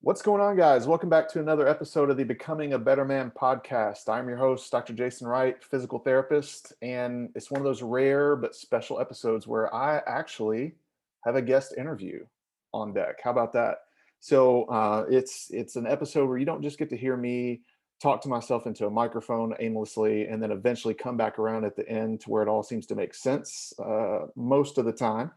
What's going on, guys? Welcome back to another episode of the Becoming a Better Man podcast. I'm your host, Dr. Jason Wright, physical therapist, and it's one of those rare but special episodes where I actually have a guest interview on deck. How about that? It's an episode where you don't just get to hear me talk to myself into a microphone aimlessly and then eventually come back around at the end to where it all seems to make sense most of the time.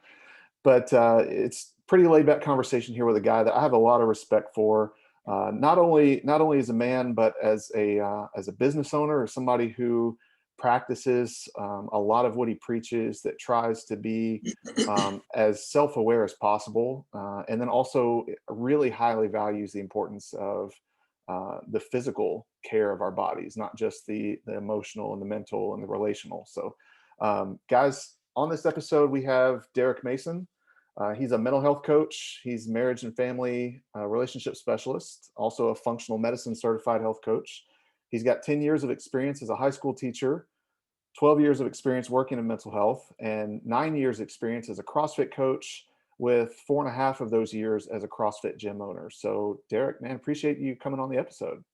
But it's pretty laid back conversation here with a guy that I have a lot of respect for, not only as a man, but as a business owner or somebody who practices a lot of what he preaches, that tries to be as self-aware as possible, and then also really highly values the importance of the physical care of our bodies, not just the emotional and the mental and the relational. So, guys, on this episode, we have Derrick Mason. He's a mental health coach. He's marriage and family relationship specialist, also a functional medicine certified health coach. He's got 10 years of experience as a high school teacher, 12 years of experience working in mental health, and 9 years experience as a CrossFit coach, with 4.5 of those years as a CrossFit gym owner. So, Derrick, man, appreciate you coming on the episode.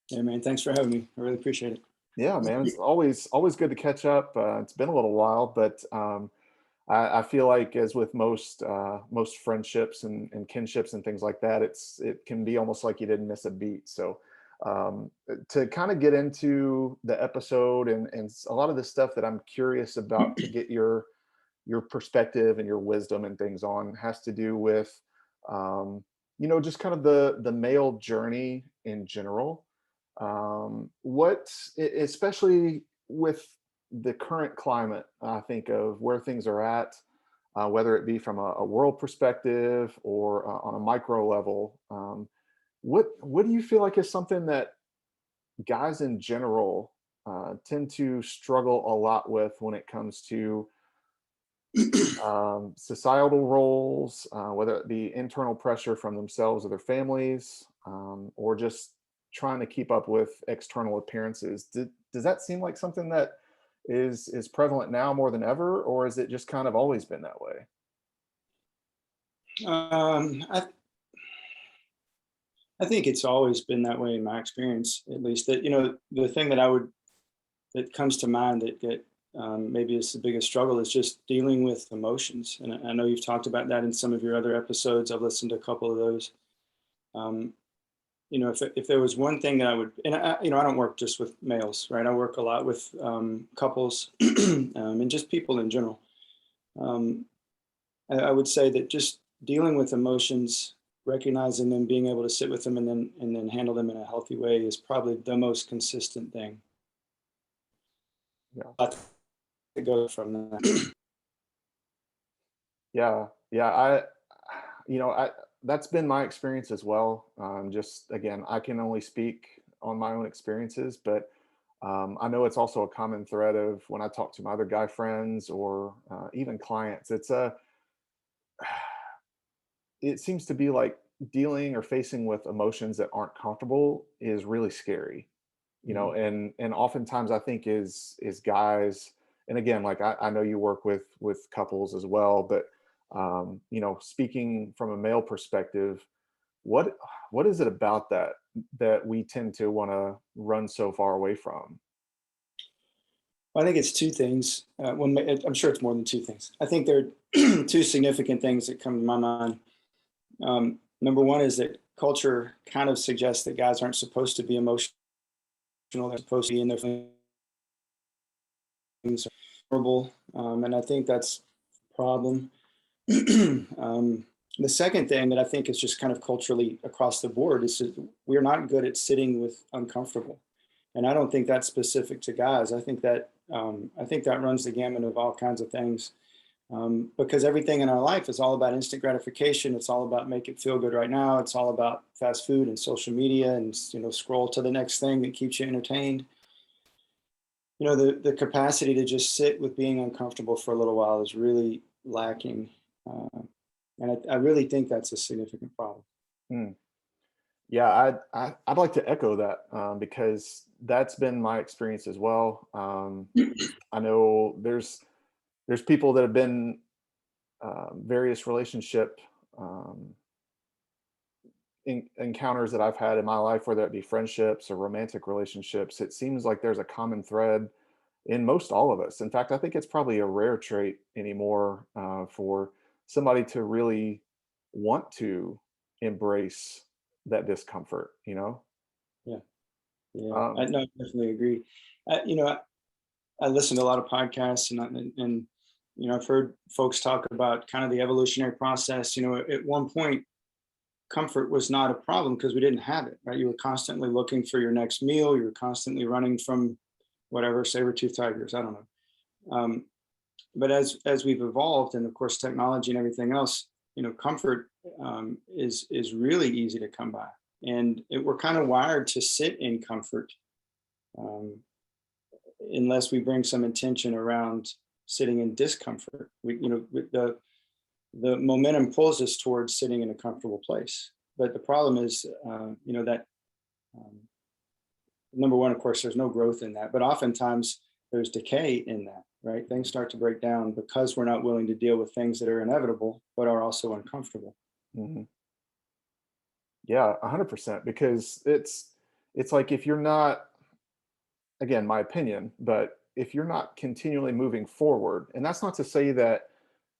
Hey man, thanks for having me. I really appreciate it. Yeah, man, it's always good to catch up. It's been a little while, but I feel like, as with most friendships and kinships and things like that, it can be almost like you didn't miss a beat. So to kind of get into the episode and a lot of the stuff that I'm curious about to get your perspective and your wisdom and things on has to do with just kind of the male journey in general. Especially with the current climate, I think, of where things are at, whether it be from a world perspective or on a micro level. What do you feel like is something that guys in general tend to struggle a lot with when it comes to societal roles, whether it be internal pressure from themselves or their families, or just trying to keep up with external appearances? Does that seem like something that is prevalent now more than ever, or is it just kind of always been that way? I think it's always been that way in my experience, at least. That the thing that comes to mind that maybe is the biggest struggle is just dealing with emotions. And I know you've talked about that in some of your other episodes. I've listened to a couple of those. Um, if there was one thing that I would, and I don't work just with males, right? I work a lot with couples and just people in general. Um, I would say that just dealing with emotions, recognizing them, being able to sit with them, and then handle them in a healthy way is probably the most consistent thing. Yeah. I think it goes from that. Yeah. I that's been my experience as well. Just again, I can only speak on my own experiences, but I know it's also a common thread of when I talk to my other guy friends or even clients. It seems to be like dealing or facing with emotions that aren't comfortable is really scary, Mhm. and oftentimes I think is guys. And again, like I know you work with couples as well, but speaking from a male perspective, what what is it about that we tend to want to run so far away from? I think it's two things. I'm sure it's more than two things. I think there are two significant things that come to my mind. Number one is that culture kind of suggests that guys aren't supposed to be emotional. They're supposed to be in their feelings, horrible, and I think that's a problem. The second thing that I think is just kind of culturally across the board is that we're not good at sitting with uncomfortable, and I don't think that's specific to guys. I think that runs the gamut of all kinds of things, because everything in our life is all about instant gratification. It's all about make it feel good right now. It's all about fast food and social media, and scroll to the next thing that keeps you entertained. The capacity to just sit with being uncomfortable for a little while is really lacking, uh, and I really think that's a significant problem. Hmm. Yeah, I'd like to echo that, because that's been my experience as well. I know there's people that have been various relationship um, encounters that I've had in my life, whether it be friendships or romantic relationships, it seems like there's a common thread in most all of us. In fact, I think it's probably a rare trait anymore for somebody to really want to embrace that discomfort, you know? Yeah. Yeah. I Um, no, I definitely agree. I listen to a lot of podcasts, and I've heard folks talk about kind of the evolutionary process. At one point, comfort was not a problem because we didn't have it, right? You were constantly looking for your next meal. You were constantly running from whatever, saber-toothed tigers. I don't know. But as we've evolved, and of course technology and everything else, comfort is really easy to come by, and we're kind of wired to sit in comfort, um, unless we bring some intention around sitting in discomfort. The momentum pulls us towards sitting in a comfortable place, but the problem is, that um, number one, of course, there's no growth in that, but oftentimes there's decay in that, right? Things start to break down because we're not willing to deal with things that are inevitable, but are also uncomfortable. mhm. Yeah, 100%. Because it's like if you're not, again, my opinion, but if you're not continually moving forward, and that's not to say that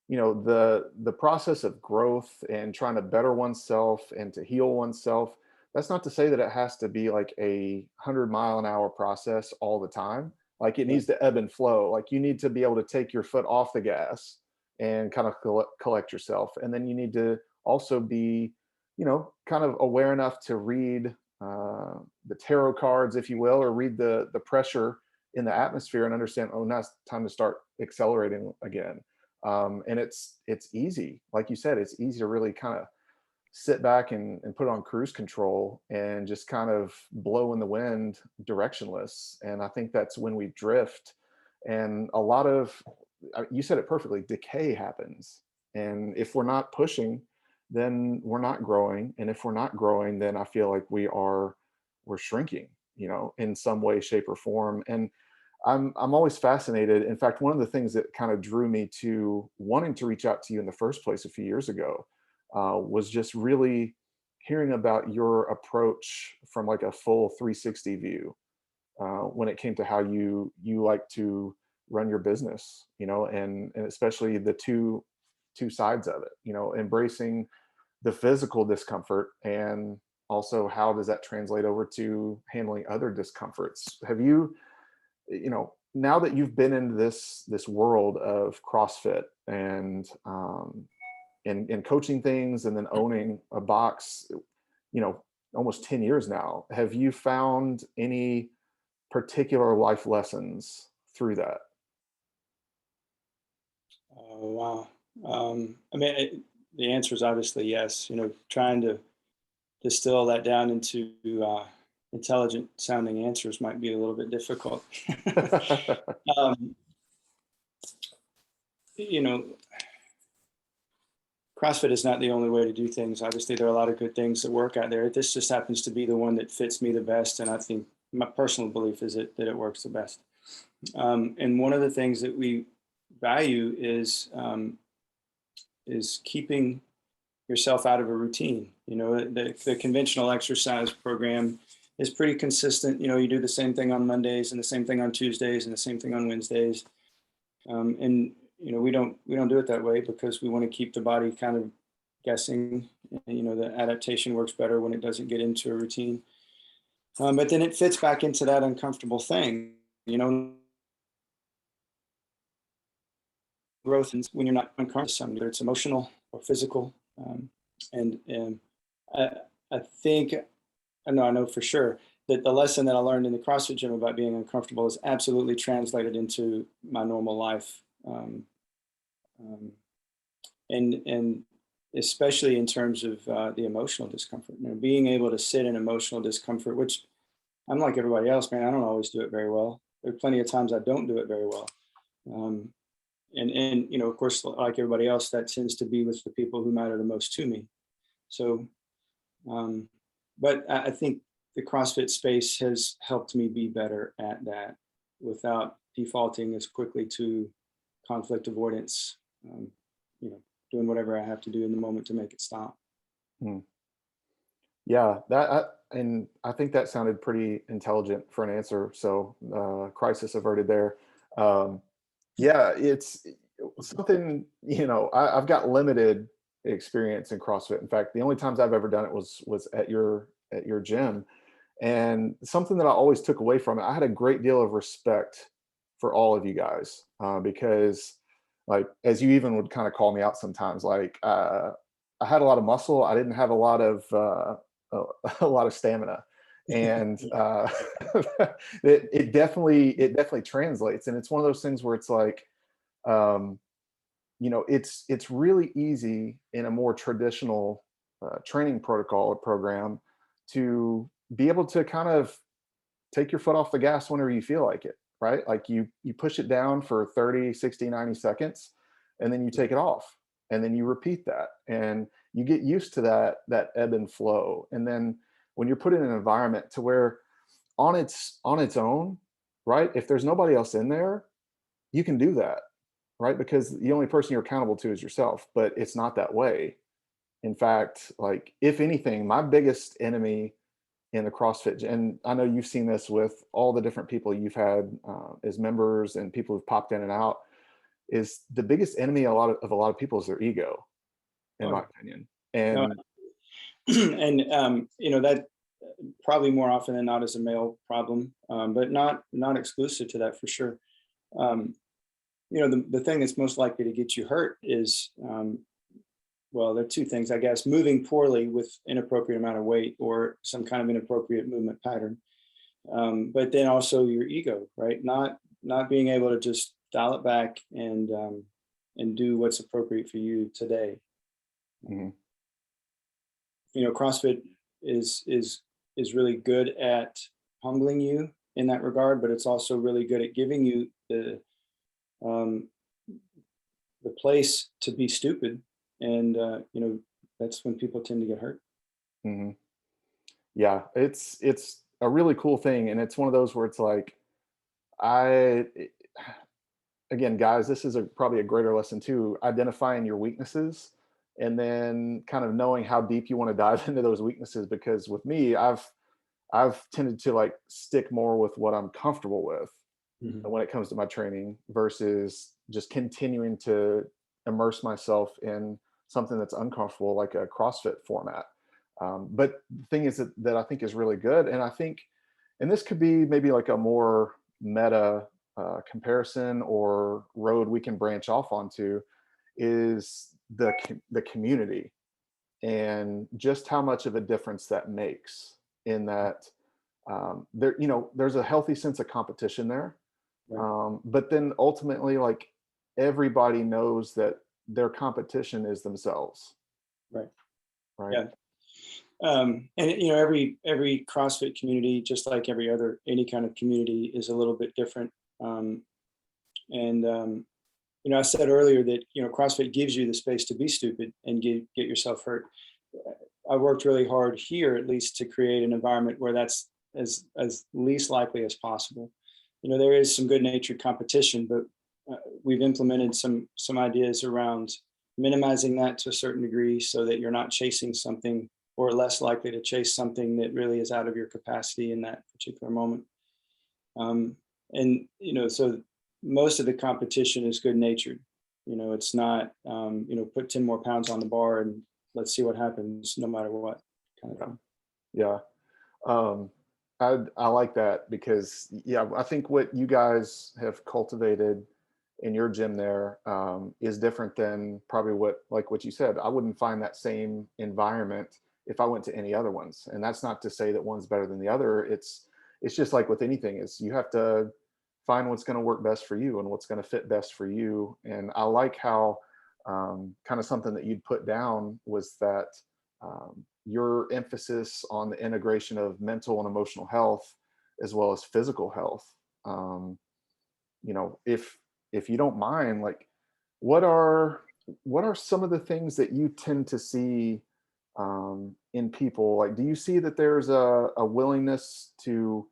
the process of growth and trying to better oneself and to heal oneself, that's not to say that it has to be like a 100-mile-an-hour process all the time. Like it Right. needs to ebb and flow. Like you need to be able to take your foot off the gas and kind of collect yourself, and then you need to also be kind of aware enough to read the tarot cards, if you will, or read the pressure in the atmosphere and understand, oh, now it's time to start accelerating again. And it's easy, like you said, it's easy to really kind of sit back and put on cruise control and just kind of blow in the wind directionless. And I think that's when we drift. And a lot of, you said it perfectly, decay happens. And if we're not pushing, then we're not growing. And if we're not growing, then I feel like we're shrinking, in some way, shape, or form. And I'm always fascinated. In fact, one of the things that kind of drew me to wanting to reach out to you in the first place a few years ago was just really hearing about your approach from like a full 360 view when it came to how you like to run your business, and especially the two sides of it, embracing the physical discomfort, and also how does that translate over to handling other discomforts. Have you, now that you've been in this world of CrossFit and coaching things and then owning a box, you know, almost 10 years now, have you found any particular life lessons through that? Oh, wow. I mean, the answer is obviously yes. Trying to distill that down into intelligent sounding answers might be a little bit difficult. um, you know, CrossFit is not the only way to do things. Obviously, there are a lot of good things that work out there. This just happens to be the one that fits me the best, and I think my personal belief is that it works the best. And one of the things that we value is keeping yourself out of a routine. The conventional exercise program is pretty consistent. You do the same thing on Mondays and the same thing on Tuesdays and the same thing on Wednesdays. And we don't do it that way because we want to keep the body kind of guessing. The adaptation works better when it doesn't get into a routine. But then it fits back into that uncomfortable thing. Growth is when you're not uncomfortable, whether it's emotional or physical. And I, I think, I know for sure that the lesson that I learned in the CrossFit gym about being uncomfortable is absolutely translated into my normal life. Um, and especially in terms of the emotional discomfort, being able to sit in emotional discomfort, which I'm like everybody else, man, I don't always do it very well. There are plenty of times I don't do it very well. Um, and of course, like everybody else, that tends to be with the people who matter the most to me. So, um, but I think the CrossFit space has helped me be better at that without defaulting as quickly to conflict avoidance. Um, you know, doing whatever I have to do in the moment to make it stop. Hmm. Yeah, and I think that sounded pretty intelligent for an answer. So crisis averted there. Um, yeah, it's something, I've got limited experience in CrossFit. In fact, the only times I've ever done it was at your gym. And something that I always took away from it, I had a great deal of respect for all of you guys, because, like, as you even would kind of call me out sometimes, like, I had a lot of muscle. I didn't have a lot of a lot of stamina, and it definitely translates. And it's one of those things where it's like, um, it's really easy in a more traditional training protocol or program to be able to kind of take your foot off the gas whenever you feel like it, right? Like you push it down for 30, 60, 90 seconds, and then you take it off, and then you repeat that, and you get used to that ebb and flow. And then when you're put in an environment to where on its own, right? If there's nobody else in there, you can do that, right? Because the only person you're accountable to is yourself. But it's not that way. In fact, like, if anything, my biggest enemy in the CrossFit, and I know you've seen this with all the different people you've had as members and people who've popped in and out, is the biggest enemy of a lot of people is their ego, in Oh, my opinion. no, And and that probably more often than not is a male problem, but not exclusive to that for sure. Um, the thing that's most likely to get you hurt is, well, there are two things, I guess: moving poorly with inappropriate amount of weight or some kind of inappropriate movement pattern. But then also your ego, right? Not being able to just dial it back and do what's appropriate for you today. mhm, CrossFit is is is really good at humbling you in that regard, but it's also really good at giving you um, the place to be stupid, and that's when people tend to get hurt. mhm. Yeah, it's a really cool thing, and it's one of those where it's like, I again, guys, this is probably a greater lesson too, identifying your weaknesses, and then kind of knowing how deep you want to dive into those weaknesses. Because with me, I've tended to, like, stick more with what I'm comfortable with Mhm. when it comes to my training versus just continuing to immerse myself in something that's uncomfortable, like a CrossFit format. But the thing is that I think is really good, and I think, and this could be maybe like a more meta comparison or road we can branch off onto, is the community, and just how much of a difference that makes. In that, there's a healthy sense of competition there, Right, but then ultimately, like, everybody knows that their competition is themselves, right, right? yeah. And every CrossFit community, just like every other any kind of community, is a little bit different. Um, and I said earlier that CrossFit gives you the space to be stupid and get yourself hurt. I worked really hard here, at least, to create an environment where that's as least likely as possible. There is some good natured competition, but we've implemented some ideas around minimizing that to a certain degree, so that you're not chasing something, or less likely to chase something that really is out of your capacity in that particular moment. Um, and so most of the competition is good natured. It's not put 10 more pounds on the bar and let's see what happens no matter what, kind of Yeah. thing. Yeah. Um, I like that because, yeah, I think what you guys have cultivated in your gym there, is different than probably what you said. I wouldn't find that same environment if I went to any other ones. And that's not to say that one's better than the other. It's just like with anything, is you have to find what's going to work best for you and what's going to fit best for you. And I like how, kind of something that you'd put down was that, your emphasis on the integration of mental and emotional health as well as physical health. Um, if you don't mind, like, what are what are some of the things that you tend to see in people? Like, do you see that there's a willingness to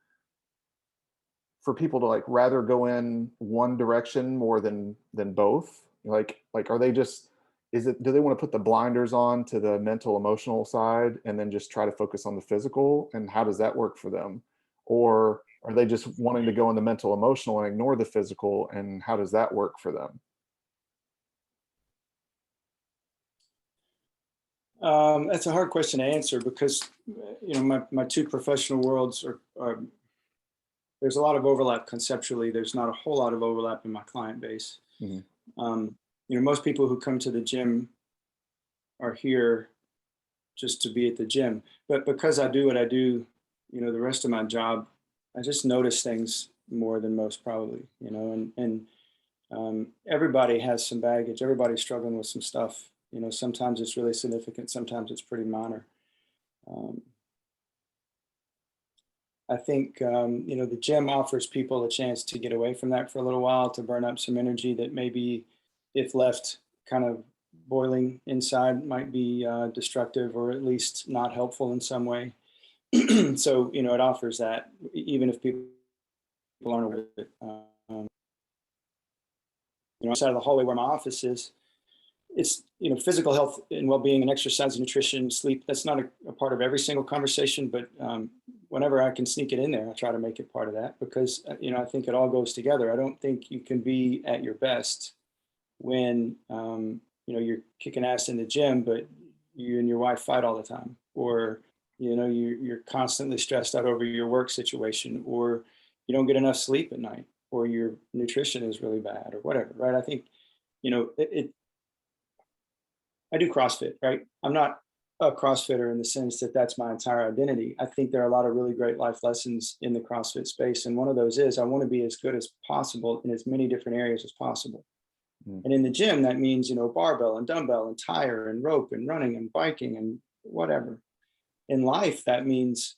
for people to, like, rather go in one direction more than both? Like, are they just do they want to put the blinders on to the mental emotional side and then just try to focus on the physical, and how does that work for them? Or are they just wanting to go in the mental emotional and ignore the physical, and how does that work for them? That's a hard question to answer because, my two professional worlds are there's a lot of overlap conceptually. There's not a whole lot of overlap in my client base. Mhm. Most people who come to the gym are here just to be at the gym. But because I do what I do, the rest of my job, I just notice things more than most probably, and everybody has some baggage. Everybody's struggling with some stuff. Sometimes it's really significant. Sometimes it's pretty minor. Um, I think, the gym offers people a chance to get away from that for a little while, to burn up some energy that maybe, if left kind of boiling inside, might be destructive or at least not helpful in some way. So, it offers that, even if people aren't aware of it. Outside of the hallway where my office is, it's physical health and well-being and exercise and nutrition, sleep. That's not a part of every single conversation, but whenever I can sneak it in there, I try to make it part of that, because I think it all goes together. I don't think you can be at your best when you're kicking ass in the gym, but you and your wife fight all the time, or you're constantly stressed out over your work situation, or you don't get enough sleep at night, or your nutrition is really bad, or whatever. Right? I think I do CrossFit, right? I'm not a CrossFitter in the sense that that's my entire identity. I think there are a lot of really great life lessons in the CrossFit space. And one of those is I want to be as good as possible in as many different areas as possible. Mm. And in the gym, that means, barbell and dumbbell and tire and rope and running and biking and whatever. In life, that means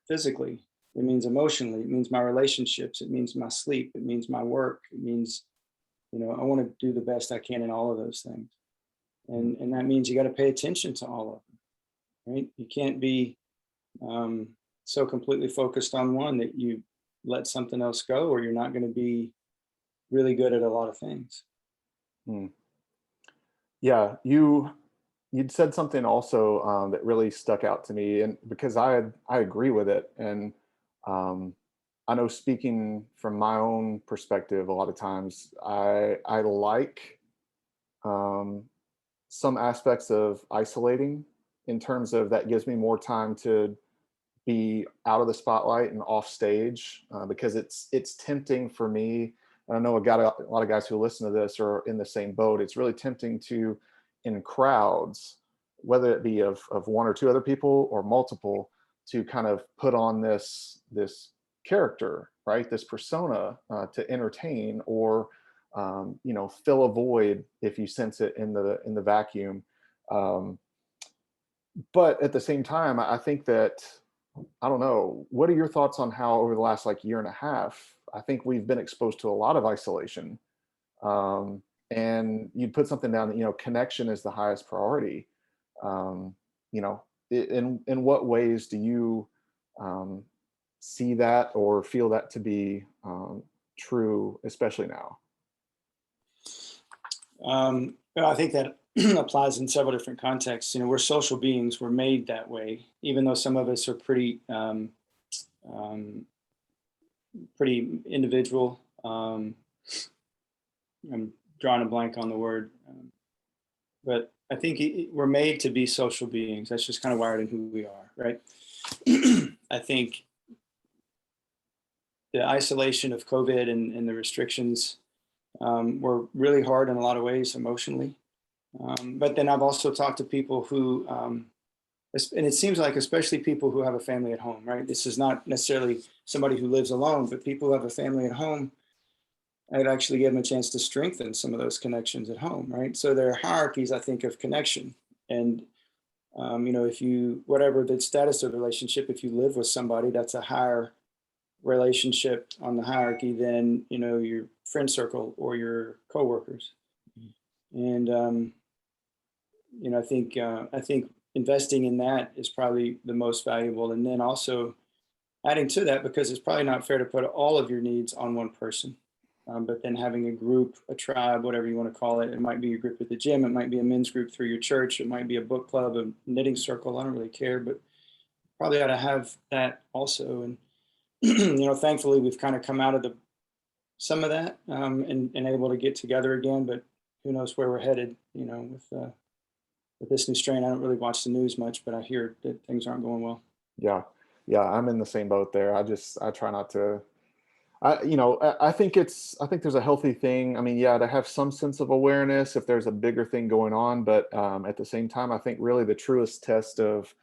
physically, it means emotionally, it means my relationships, it means my sleep, it means my work, it means, I want to do the best I can in all of those things. And that means you got to pay attention to all of them, right? You can't be so completely focused on one that you let something else go, or you're not going to be really good at a lot of things. Mm. Yeah, you'd said something also that really stuck out to me, and because I agree with it, and um, I know, speaking from my own perspective, a lot of times I like um, some aspects of isolating, in terms of that gives me more time to be out of the spotlight and off stage, because it's tempting for me. And I know a lot of guys who listen to this are in the same boat. It's really tempting to, in crowds, whether it be of one or two other people or multiple, to kind of put on this character, right? This persona, to entertain, or fill a void if you sense it in the vacuum. Um, but at the same time, I think that, I don't know, what are your thoughts on how, over the last like year and a half, I think we've been exposed to a lot of isolation. Um, and you'd put something down that, connection is the highest priority. Um, in what ways do you um, see that or feel that to be true, especially now? I think that applies in several different contexts. We're social beings. We're made that way, even though some of us are um, pretty individual. I'm drawing a blank on the word, but I think we're made to be social beings. That's just kind of wired in who we are, right? I think the isolation of COVID and the restrictions were really hard in a lot of ways emotionally. But then I've also talked to people who, and it seems like especially people who have a family at home, right? This is not necessarily somebody who lives alone, but people who have a family at home, I'd actually give them a chance to strengthen some of those connections at home, right? So there are hierarchies, I think, of connection. And, if you, whatever the status of the relationship, if you live with somebody, that's a higher relationship on the hierarchy than, your friend circle or your coworkers. And, I think investing in that is probably the most valuable. And then also adding to that, because it's probably not fair to put all of your needs on one person. But then having a group, a tribe, whatever you want to call it, it might be a group at the gym, it might be a men's group through your church, it might be a book club, a knitting circle. I don't really care, but probably ought to have that also. And thankfully we've kind of come out of some of that, and able to get together again. But who knows where we're headed? With this new strain, I don't really watch the news much, but I hear that things aren't going well. Yeah. Yeah. I'm in the same boat there. I try not to, I think I think there's a healthy thing. I mean, yeah, to have some sense of awareness if there's a bigger thing going on. But at the same time, I think really the truest test of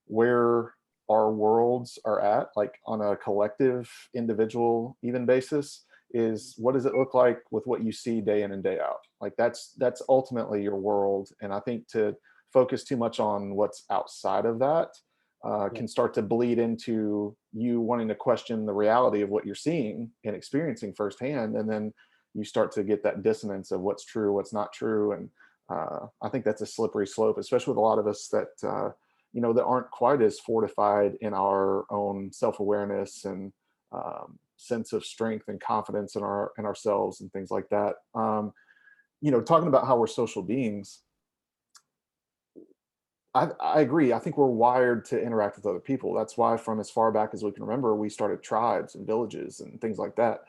where our worlds are at, like on a collective, individual, even basis, is what does it look like with what you see day in and day out? Like that's ultimately your world. And I think to focus too much on what's outside of that Yeah. can start to bleed into you wanting to question the reality of what you're seeing and experiencing firsthand, and then you start to get that dissonance of what's true, what's not true. And I think that's a slippery slope, especially with a lot of us that that aren't quite as fortified in our own self-awareness and sense of strength and confidence in ourselves and things like that. Talking about how we're social beings, I agree. I think we're wired to interact with other people. That's why, from as far back as we can remember, we started tribes and villages and things like that.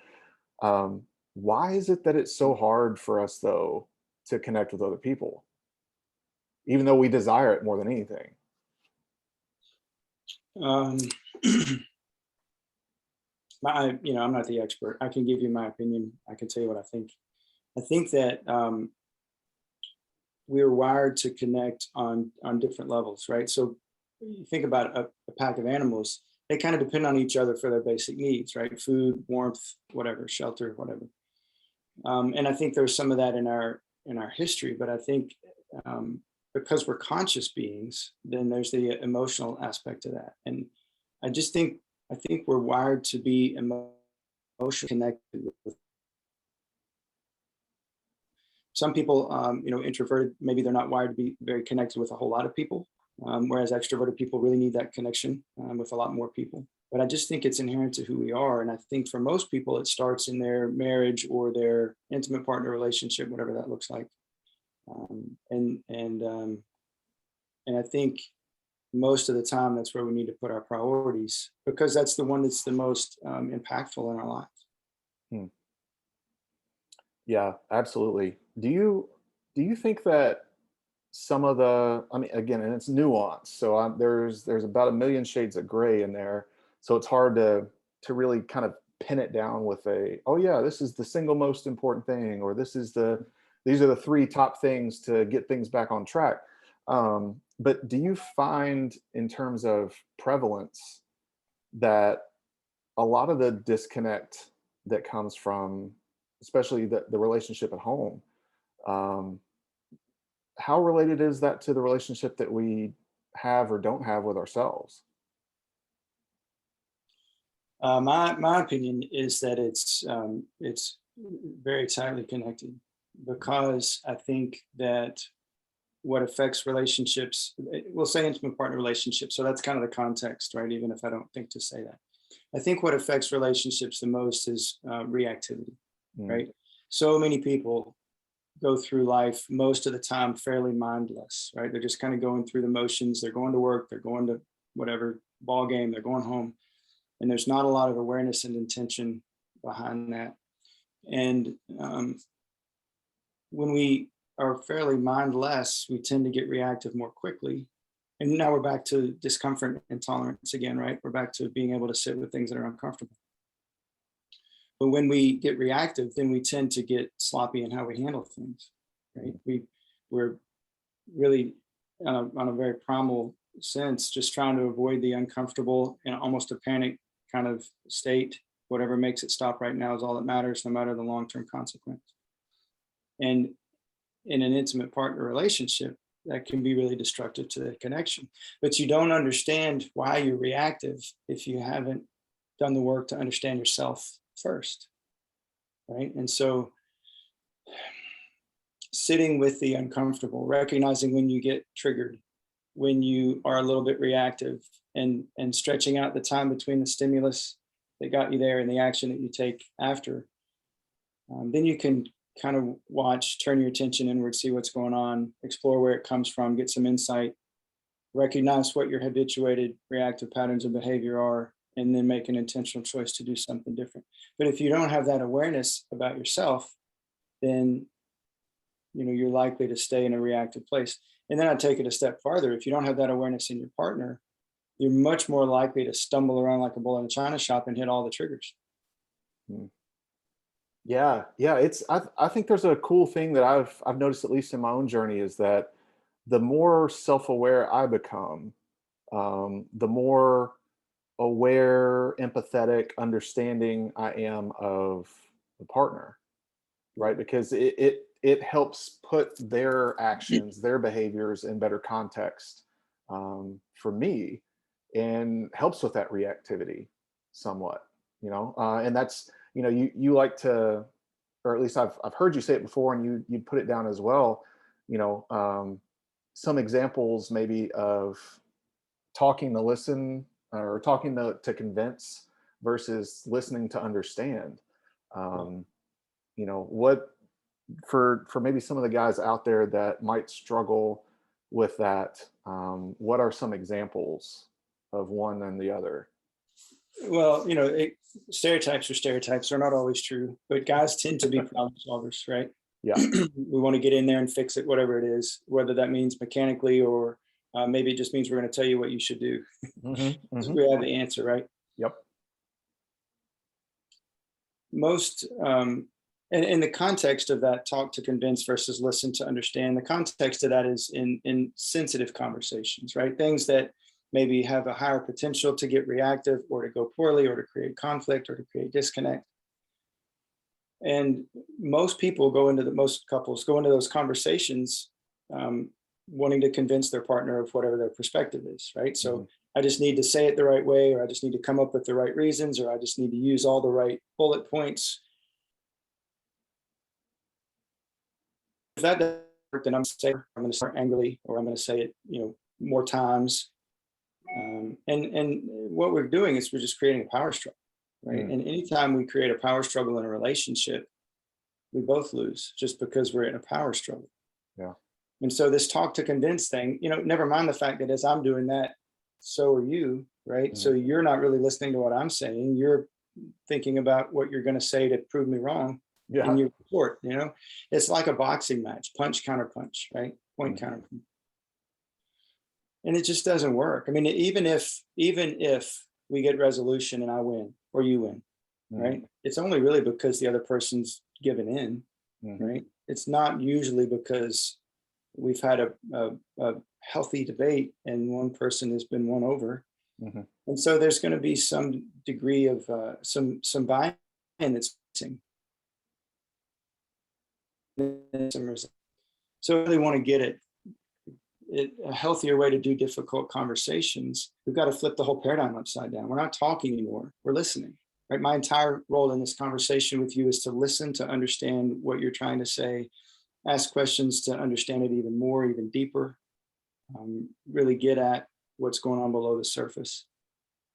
Why is it that it's so hard for us, though, to connect with other people, even though we desire it more than anything? Um, I'm not the expert. I can give you my opinion. I can tell you what I think. I think that we're wired to connect on different levels, right? So you think about a pack of animals, they kind of depend on each other for their basic needs, right? Food, warmth, whatever, shelter, whatever. And I think there's some of that in our history, but I think because we're conscious beings, then there's the emotional aspect of that. And I think we're wired to be emotionally connected with some people. Introverted, maybe they're not wired to be very connected with a whole lot of people, whereas extroverted people really need that connection with a lot more people. But I just think it's inherent to who we are. And I think for most people, it starts in their marriage or their intimate partner relationship, whatever that looks like. And I think most of the time that's where we need to put our priorities, because that's the one that's the most impactful in our lives. Hmm. Yeah, absolutely. Do you think that some of the, I mean, again, and it's nuance, so there's about a million shades of gray in there, so it's hard to really kind of pin it down with a, oh yeah, this is the single most important thing, or these are the three top things to get things back on track. But do you find, in terms of prevalence, that a lot of the disconnect that comes from, especially the relationship at home, um, how related is that to the relationship that we have or don't have with ourselves? My opinion is that it's very tightly connected, because I think that what affects relationships, we'll say intimate partner relationships, so that's kind of the context, right? Even if I don't think to say that, I think what affects relationships the most is reactivity, Mm, right? So many people go through life most of the time fairly mindless, right? They're just kind of going through the motions. They're going to work, they're going to whatever ball game, they're going home, and there's not a lot of awareness and intention behind that. And when we are fairly mindless, we tend to get reactive more quickly. And now we're back to discomfort and tolerance again, right? We're back to being able to sit with things that are uncomfortable. But when we get reactive, then we tend to get sloppy in how we handle things, right? We're really on a very primal sense, just trying to avoid the uncomfortable and almost a panic kind of state. Whatever makes it stop right now is all that matters, no matter the long-term consequence. And in an intimate partner relationship, that can be really destructive to the connection. But you don't understand why you're reactive if you haven't done the work to understand yourself first, right? And so sitting with the uncomfortable, recognizing when you get triggered, when you are a little bit reactive, and stretching out the time between the stimulus that got you there and the action that you take after, Then you can kind of watch, turn your attention inward, see what's going on, explore where it comes from, get some insight, recognize what your habituated reactive patterns of behavior are, and then make an intentional choice to do something different. But if you don't have that awareness about yourself, then you're likely to stay in a reactive place. And then I take it a step farther. If you don't have that awareness in your partner, you're much more likely to stumble around like a bull in a china shop and hit all the triggers. Hmm. Yeah. I think there's a cool thing that I've noticed, at least in my own journey, is that the more self-aware I become, the more aware, empathetic, understanding I am of the partner, right? Because it helps put their actions, their behaviors in better context, for me, and helps with that reactivity somewhat, and that's, you like to, or at least I've heard you say it before, and you put it down as well, you know, um, some examples maybe of talking to listen, or talking to convince versus listening to understand. Um, what, for maybe some of the guys out there that might struggle with that, what are some examples of one and the other? Well, stereotypes are stereotypes. They're not always true, but guys tend to be problem solvers, right? Yeah. We want to get in there and fix it, whatever it is, whether that means mechanically or maybe it just means we're going to tell you what you should do. Hmm. Hmm. We have the answer, right? Yep. Most, and in the context of that talk to convince versus listen to understand, the context of that is in sensitive conversations, right? Things that maybe have a higher potential to get reactive or to go poorly or to create conflict or to create disconnect. And most couples go into those conversations wanting to convince their partner of whatever their perspective is, right? So Hmm. I just need to say it the right way, or I just need to come up with the right reasons, or I just need to use all the right bullet points. If that doesn't work, then I'm going to start angrily, or I'm going to say it, more times. And what we're doing is we're just creating a power struggle, right? Mm. And anytime we create a power struggle in a relationship, we both lose just because we're in a power struggle. Yeah. And so this talk to convince thing, never mind the fact that as I'm doing that, so are you, right? So Mhm. you're not really listening to what I'm saying. You're thinking about what you're going to say to prove me wrong in Yeah. your report. It's like a boxing match, punch, counter punch, right? Point, Mhm. counter point. And it just doesn't work. I mean, even if we get resolution and I win or you win, Mhm. right? It's only really because the other person's given in, Mhm. right? It's not usually because we've had a healthy debate and one person has been won over. Mhm. And so there's going to be some degree of some buy-in that's missing. So I really want to get a healthier way to do difficult conversations. We've got to flip the whole paradigm upside down. We're not talking anymore. We're listening. Right. My entire role in this conversation with you is to listen, to understand what you're trying to say, ask questions to understand it even more, even deeper, really get at what's going on below the surface.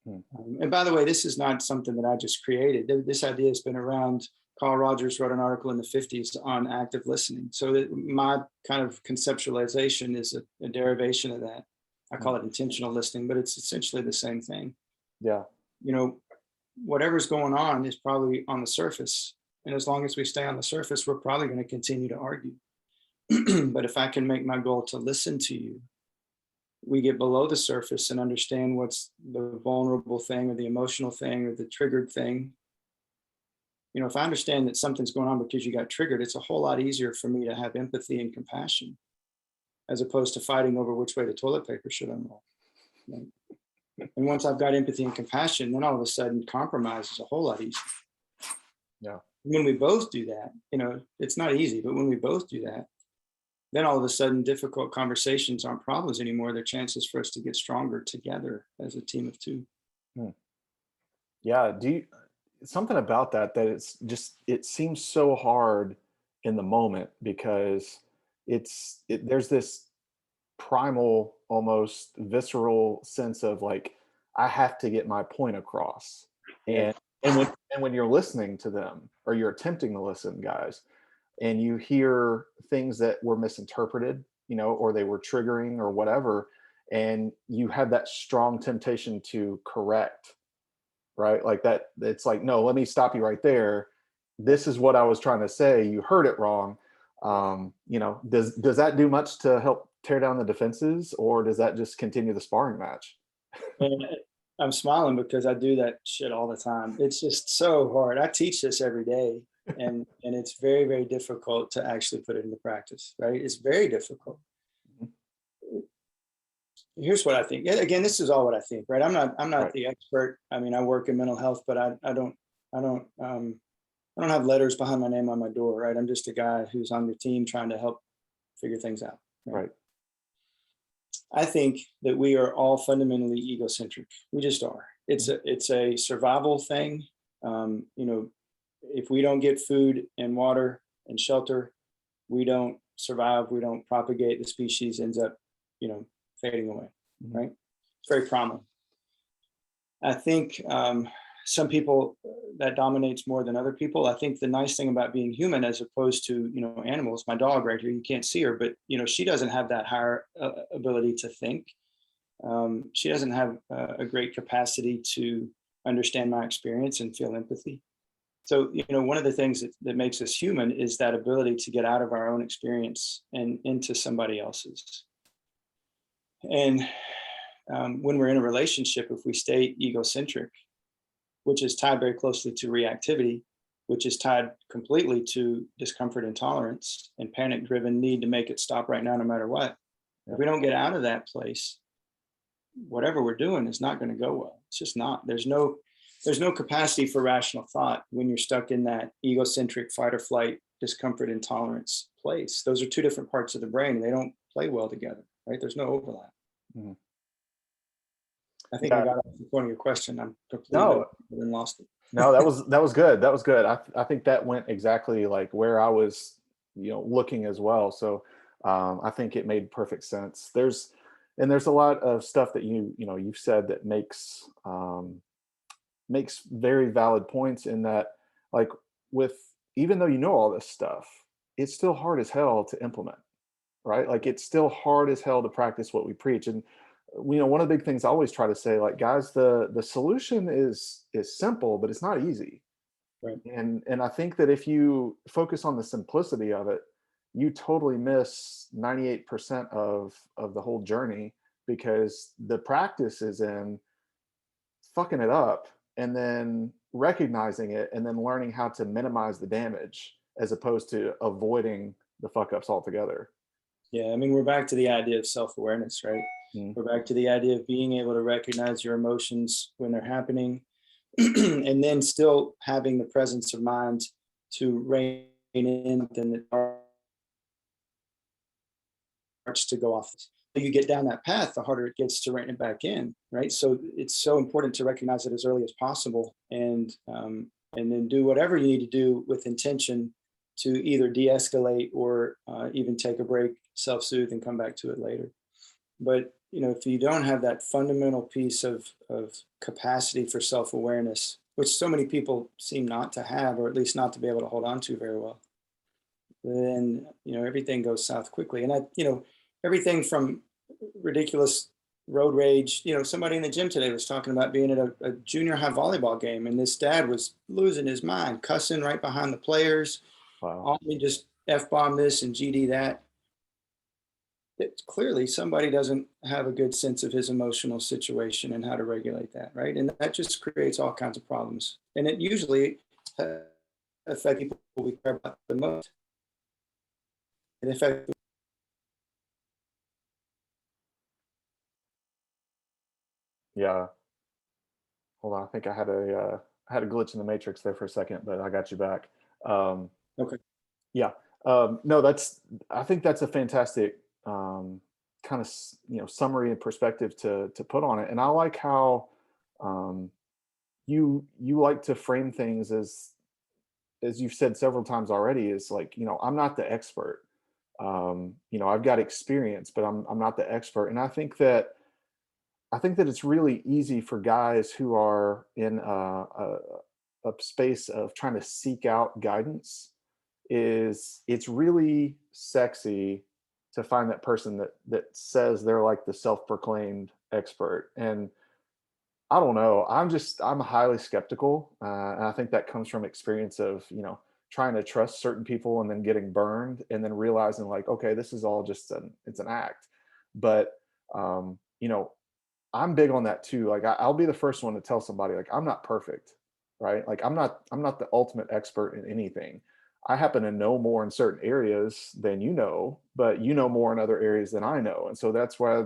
Mm. And by the way, this is not something that I just created. This idea has been around. Carl Rogers wrote an article in the 50s on active listening. So that my kind of conceptualization is a derivation of that. I call Mm. it intentional listening, but it's essentially the same thing. Yeah. You know, whatever's going on is probably on the surface. And as long as we stay on the surface, we're probably going to continue to argue. But if I can make my goal to listen to you, we get below the surface and understand what's the vulnerable thing or the emotional thing or the triggered thing. If I understand that something's going on because you got triggered, it's a whole lot easier for me to have empathy and compassion as opposed to fighting over which way the toilet paper should unroll. Right? And once I've got empathy and compassion, then all of a sudden compromise is a whole lot easier. Yeah. When we both do that, it's not easy, but when we both do that, then all of a sudden difficult conversations aren't problems anymore. They're chances for us to get stronger together as a team of two. Mm. Yeah. Something about that it seems so hard in the moment, because there's this primal, almost visceral sense of like, I have to get my point across. Yeah. And when you're listening to them, or you're attempting to listen, guys, and you hear things that were misinterpreted, or they were triggering or whatever, and you have that strong temptation to correct, right? Like that, it's like, no, let me stop you right there. This is what I was trying to say. You heard it wrong. Does that do much to help tear down the defenses, or does that just continue the sparring match? And I'm smiling because I do that shit all the time. It's just so hard. I teach this every day, and it's very, very difficult to actually put it into practice, right? It's very difficult. Here's what I think. Again, this is all what I think, right? I'm not Right. the expert. I mean, I work in mental health, but I don't have letters behind my name on my door, right? I'm just a guy who's on your team trying to help figure things out, right? Right. I think that we are all fundamentally egocentric. We just are. It's a survival thing. If we don't get food and water and shelter, we don't survive. We don't propagate. The species ends up, fading away. Mhm. Right? It's very primal. I think some people that dominates more than other people. I think the nice thing about being human, as opposed to animals, my dog right here, you can't see her, but she doesn't have that higher ability to think. She doesn't have a great capacity to understand my experience and feel empathy. So one of the things that makes us human is that ability to get out of our own experience and into somebody else's. And when we're in a relationship, if we stay egocentric, which is tied very closely to reactivity, which is tied completely to discomfort and tolerance and panic driven need to make it stop right now, no matter what. Yeah. If we don't get out of that place, whatever we're doing is not going to go well. It's just not. There's no capacity for rational thought when you're stuck in that egocentric fight or flight, discomfort and tolerance place. Those are two different parts of the brain, and they don't play well together, right? There's no overlap. Mhm. I think I Yeah. got off the point of your question. I'm completely No, lost it. no, that was good. That was good. I think that went exactly like where I was, looking as well. So I think it made perfect sense. There's a lot of stuff that you've said that makes very valid points, in that, like, with, even though you know all this stuff, it's still hard as hell to implement, right? Like, it's still hard as hell to practice what we preach. And one of the big things I always try to say, like, guys, the solution is simple, but it's not easy. Right. And I think that if you focus on the simplicity of it, you totally miss 98% of the whole journey, because the practice is in fucking it up, and then recognizing it, and then learning how to minimize the damage, as opposed to avoiding the fuck ups altogether. Yeah, I mean, we're back to the idea of self-awareness, right? Mm. We're back to the idea of being able to recognize your emotions when they're happening, and then still having the presence of mind to rein in within the starts to go off. You get down that path, the harder it gets to rein it back in, right? So it's so important to recognize it as early as possible, and then do whatever you need to do with intention to either de-escalate or even take a break, self-soothe, and come back to it later. But if you don't have that fundamental piece of capacity for self-awareness, which so many people seem not to have, or at least not to be able to hold on to very well, then everything goes south quickly. And everything from ridiculous road rage. Somebody in the gym today was talking about being at a junior high volleyball game, and this dad was losing his mind, cussing right behind the players, Wow. all just f-bomb this and gd that. Clearly somebody doesn't have a good sense of his emotional situation and how to regulate that, right? And that just creates all kinds of problems, and it usually affects people we care about the most. It affects. Yeah. Hold on. I think I had a glitch in the matrix there for a second, but I got you back. Um, Okay. yeah. No, I think that's a fantastic kind of summary and perspective to put on it. And I like how um, you like to frame things as you've said several times already, is like, I'm not the expert. I've got experience, but I'm not the expert. And I think that it's really easy for guys who are in a space of trying to seek out guidance, is it's really sexy to find that person that says they're like the self-proclaimed expert. And I don't know. I'm highly skeptical, and I think that comes from experience of trying to trust certain people and then getting burned, and then realizing like, okay, this is all just it's an act. But you know, I'm big on that too. Like I'll be the first one to tell somebody like I'm not perfect, right? Like I'm not the ultimate expert in anything. I happen to know more in certain areas than you know, but you know more in other areas than I know. And so that's why,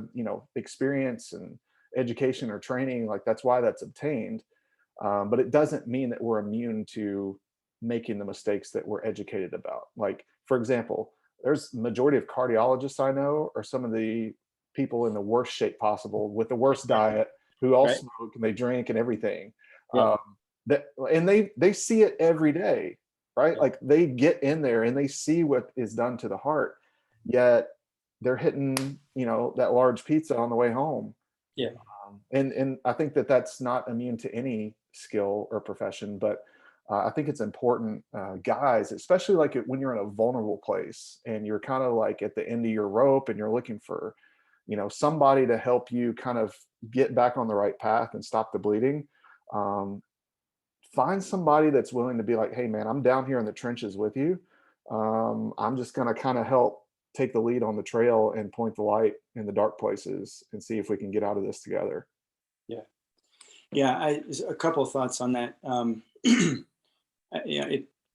experience and education or training, like that's why that's obtained. But it doesn't mean that we're immune to making the mistakes that we're educated about. Like, for example, there's majority of cardiologists I know are some of the people in the worst shape possible with the worst diet, who all Right. smoke and they drink and everything. Yeah. Um, that and they see it every day, right? Yeah. Like they get in there and they see what is done to the heart, yet they're hitting, that large pizza on the way home. Yeah. And I think that that's not immune to any skill or profession, but I think it's important, guys, especially like when you're in a vulnerable place and you're kind of like at the end of your rope and you're looking for, somebody to help you kind of get back on the right path and stop the bleeding. Um, Find somebody that's willing to be like, hey, man, I'm down here in the trenches with you. I'm just going to kind of help take the lead on the trail and point the light in the dark places and see if we can get out of this together. Yeah. Yeah. A couple of thoughts on that. Yeah,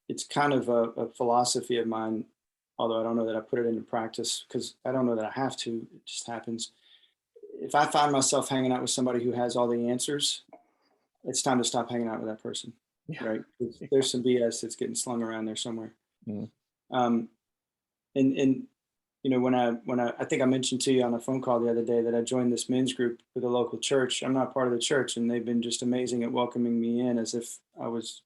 it's kind of a philosophy of mine, although I don't know that I put it into practice because I don't know that I have to. It just happens. If I find myself hanging out with somebody who has all the answers, it's time to stop hanging out with that person, Yeah. right? There's some BS that's getting slung around there somewhere. Mm. Um, and when I think I mentioned to you on a phone call the other day that I joined this men's group with a local church. I'm not part of the church, and they've been just amazing at welcoming me in as if I was,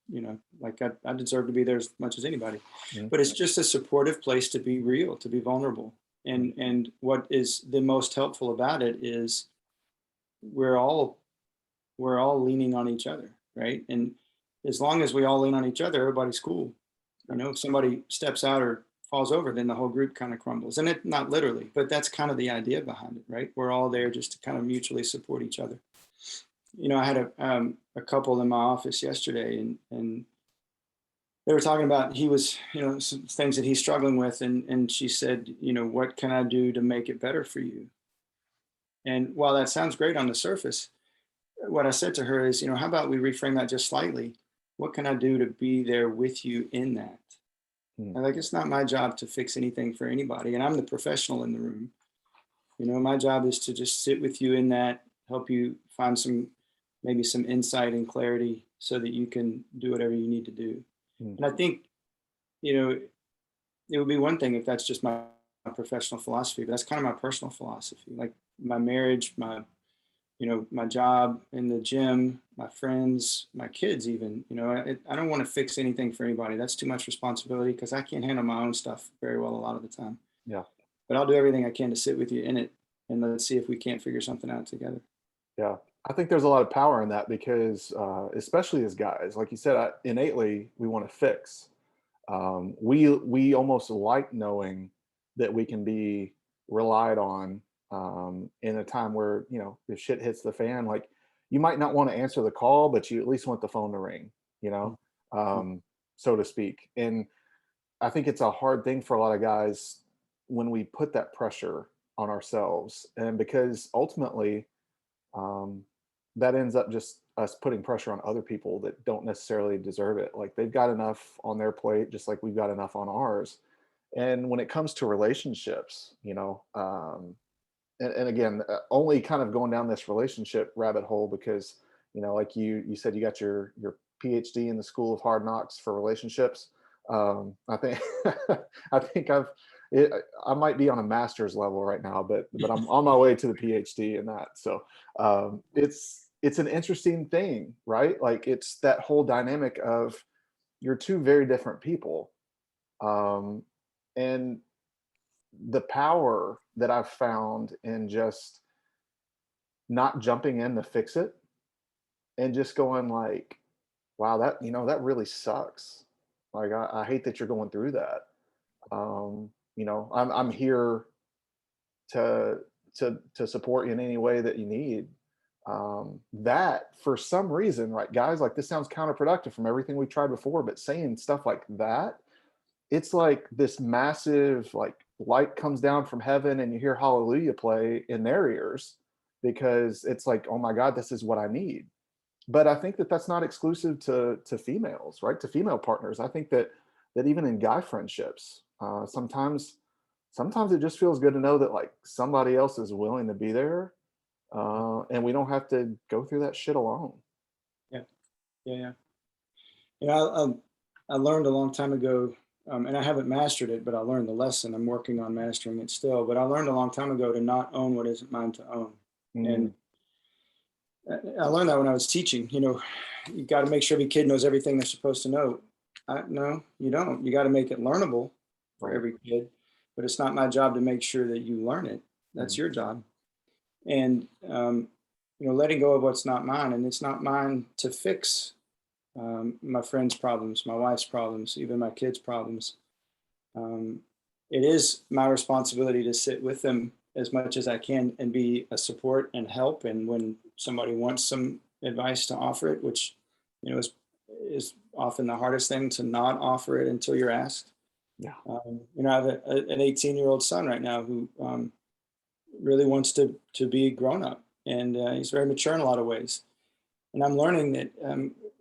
like I deserve to be there as much as anybody. Mm. But it's just a supportive place to be real, to be vulnerable. And what is the most helpful about it is we're all we're all leaning on each other, right? And as long as we all lean on each other, everybody's cool. If somebody steps out or falls over, then the whole group kind of crumbles. And it not literally, but that's kind of the idea behind it, right? We're all there just to kind of mutually support each other. I had a couple in my office yesterday, and they were talking about he was, some things that he's struggling with, and she said, what can I do to make it better for you? And while that sounds great on the surface, what I said to her is, how about we reframe that just slightly? What can I do to be there with you in that? Mm. And like, it's not my job to fix anything for anybody. And I'm the professional in the room. My job is to just sit with you in that, help you find maybe some insight and clarity so that you can do whatever you need to do. Mm. And I think, it would be one thing if that's just my professional philosophy, but that's kind of my personal philosophy. Like my marriage, my job in the gym, my friends, my kids, even, I don't want to fix anything for anybody. That's too much responsibility because I can't handle my own stuff very well a lot of the time. Yeah. But I'll do everything I can to sit with you in it and let's see if we can't figure something out together. Yeah. I think there's a lot of power in that because, especially as guys, like you said, innately we want to fix. We almost like knowing that we can be relied on, in a time where if shit hits the fan, like you might not want to answer the call, but you at least want the phone to ring, you know, um, so to speak. And I think it's a hard thing for a lot of guys when we put that pressure on ourselves, and because ultimately, um, that ends up just us putting pressure on other people that don't necessarily deserve it. Like they've got enough on their plate, just like we've got enough on ours. And when it comes to relationships, and again, only kind of going down this relationship rabbit hole because, like you said, you got your PhD in the School of Hard Knocks for relationships. I think I think it, I might be on a master's level right now, but I'm on my way to the PhD in that. So it's an interesting thing, right? Like it's that whole dynamic of you're two very different people, um, and the power that I've found in just not jumping in to fix it and just going like, Wow, that that really sucks. Like I hate that you're going through that. I'm here to to support you in any way that you need. That for some reason, right, guys, like this sounds counterproductive from everything we've tried before, but saying stuff like that, it's like this massive like light comes down from heaven and you hear hallelujah play in their ears because it's like, oh my God, this is what I need. But I think that that's not exclusive to females, right? To female partners. I think that even in guy friendships, sometimes it just feels good to know that like somebody else is willing to be there, and we don't have to go through that shit alone. Yeah, yeah, yeah. You know, I learned a long time ago, and I haven't mastered it, but I learned the lesson. I'm working on mastering it still. But I learned a long time ago to not own what isn't mine to own. And Mm, I learned that when I was teaching. You got to make sure every kid knows everything they're supposed to know. No, you don't. You got to make it learnable for right. every kid. But it's not my job to make sure that you learn it. That's Mm, your job. And letting go of what's not mine, and it's not mine to fix my friends' problems, my wife's problems, even my kids' problems. Um, it is my responsibility to sit with them as much as I can and be a support and help. And when somebody wants some advice, to offer it, which is often the hardest thing, to not offer it until you're asked. yeah. I have an 18-year-old son right now who really wants to be grown up, and he's very mature in a lot of ways. And I'm learning that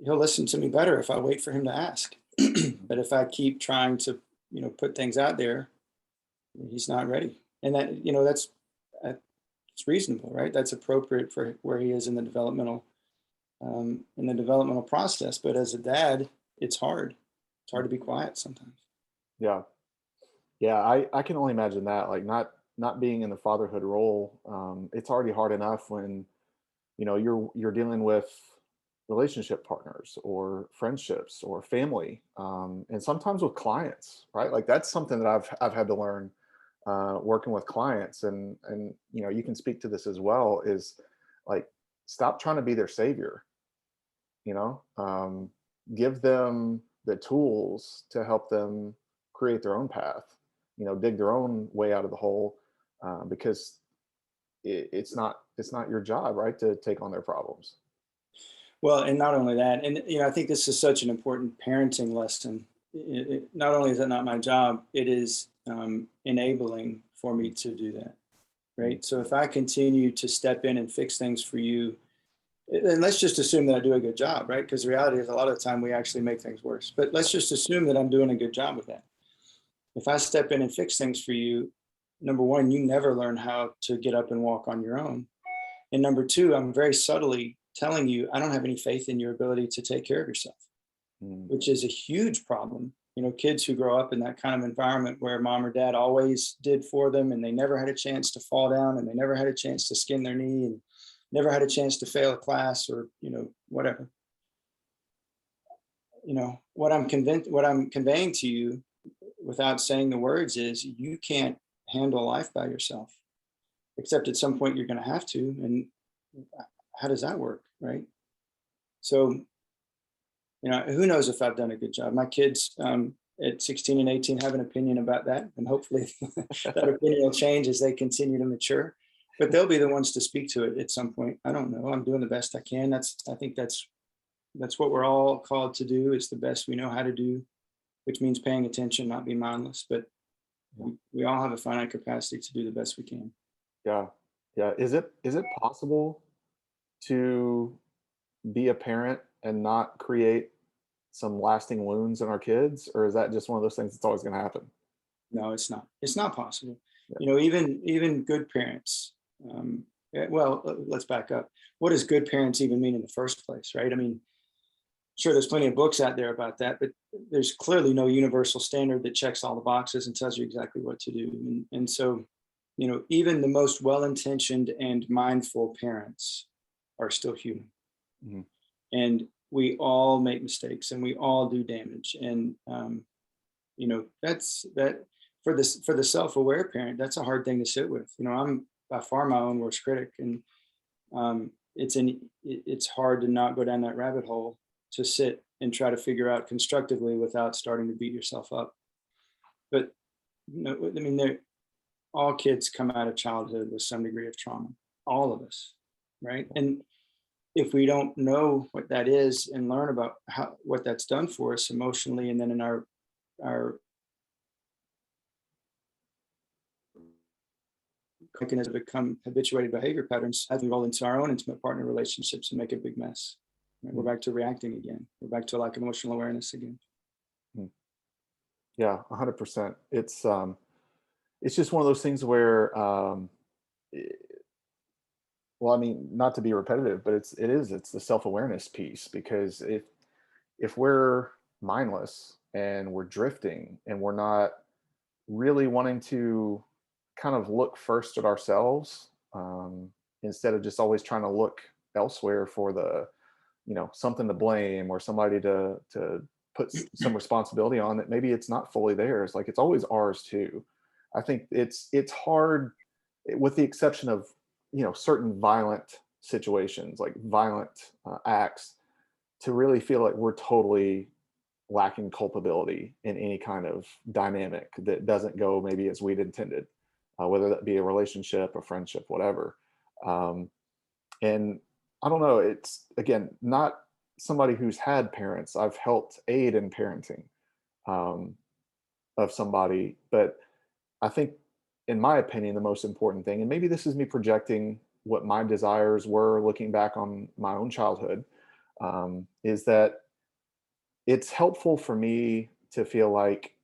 he'll listen to me better if I wait for him to ask. But if I keep trying to, put things out there, he's not ready. And that's uh, it's reasonable, right? That's appropriate for where he is in the developmental process. But as a dad, it's hard. It's hard to be quiet sometimes. Yeah. Yeah, I can only imagine that. Like not being in the fatherhood role, it's already hard enough when you're dealing with relationship partners or friendships or family, and sometimes with clients, right? Like that's something that I've had to learn working with clients, and you can speak to this as well. Is like stop trying to be their savior. You know, give them the tools to help them create their own path. Dig their own way out of the hole, because it's not your job, right, to take on their problems. Well, and not only that, and I think this is such an important parenting lesson. Not only is that not my job, it is enabling for me to do that, Mm, right? So if I continue to step in and fix things for you, and let's just assume that I do a good job, right? Because the reality is a lot of the time we actually make things worse. But let's just assume that I'm doing a good job with that. If I step in and fix things for you, number one, you never learn how to get up and walk on your own. And number two, I'm very subtly telling you, I don't have any faith in your ability to take care of yourself, mm, which is a huge problem. Kids who grow up in that kind of environment where mom or dad always did for them and they never had a chance to fall down and they never had a chance to skin their knee and never had a chance to fail a class or, whatever. What I'm conveying to you without saying the words is you can't handle life by yourself, except at some point you're going to have to. And how does that work? Right. So, who knows if I've done a good job? My kids at 16 and 18 have an opinion about that. And hopefully that opinion will change as they continue to mature. But they'll be the ones to speak to it at some point. I don't know. I'm doing the best I can. I think that's what we're all called to do. It's the best we know how to do, which means paying attention, not be mindless. But yeah. we all have a finite capacity to do the best we can. Yeah. Yeah. Is it possible to be a parent and not create some lasting wounds in our kids, or is that just one of those things that's always going to happen? No, it's not. It's not possible. Yeah. Even good parents. Well, let's back up. What does good parents even mean in the first place, right? I mean, sure, there's plenty of books out there about that, but there's clearly no universal standard that checks all the boxes and tells you exactly what to do. And so, even the most well-intentioned and mindful parents are still human, Mhm. and we all make mistakes and we all do damage. And that's that for the self-aware parent. That's a hard thing to sit with. I'm by far my own worst critic, and it's hard to not go down that rabbit hole. to sit and try to figure out constructively without starting to beat yourself up. But I mean, all kids come out of childhood with some degree of trauma, all of us, right? And if we don't know what that is and learn about what that's done for us emotionally, and then in our cooking has become habituated behavior patterns, as we roll into our own intimate partner relationships and make a big mess. Right? We're back to reacting again. We're back to lack of emotional awareness again. Yeah, 100%. It's just one of those things where, well, I mean, not to be repetitive, but it's the self-awareness piece, because if we're mindless and we're drifting and we're not really wanting to kind of look first at ourselves, instead of just always trying to look elsewhere for the, something to blame or somebody to put some responsibility on, that maybe it's not fully theirs. Like, it's always ours too. I think it's hard, with the exception of, certain violent situations, like violent acts, to really feel like we're totally lacking culpability in any kind of dynamic that doesn't go maybe as we'd intended, whether that be a relationship, a friendship, whatever. And I don't know, it's, again, not somebody who's had parents. I've helped aid in parenting of somebody, but I think, in my opinion, the most important thing, and maybe this is me projecting what my desires were looking back on my own childhood, is that it's helpful for me to feel like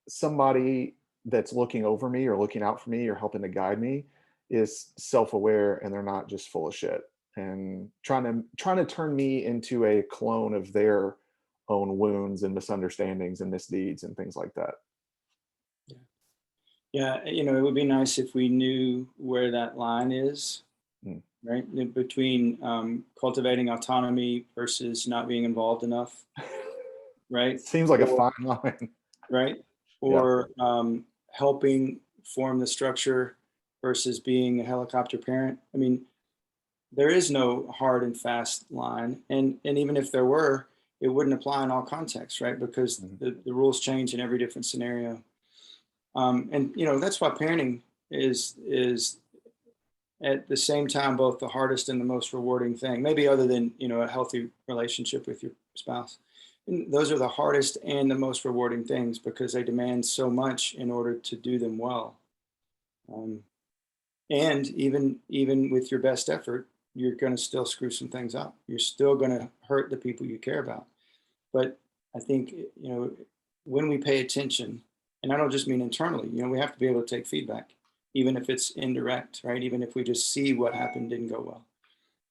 somebody that's looking over me or looking out for me or helping to guide me is self-aware, and they're not just full of shit and trying to turn me into a clone of their own wounds and misunderstandings and misdeeds and things like that. Yeah, it would be nice if we knew where that line is, Mm. right? Between cultivating autonomy versus not being involved enough, right? Seems like a Or, fine line. right? Yeah. Or helping form the structure versus being a helicopter parent. I mean, there is no hard and fast line. And even if there were, it wouldn't apply in all contexts, right? Because Mhm. the rules change in every different scenario. And that's why parenting is at the same time both the hardest and the most rewarding thing, maybe other than a healthy relationship with your spouse. And those are the hardest and the most rewarding things because they demand so much in order to do them well. um, and even with your best effort, you're going to still screw some things up. You're still going to hurt the people you care about. But I think when we pay attention, and I don't just mean internally, we have to be able to take feedback, even if it's indirect, right? Even if we just see what happened didn't go well.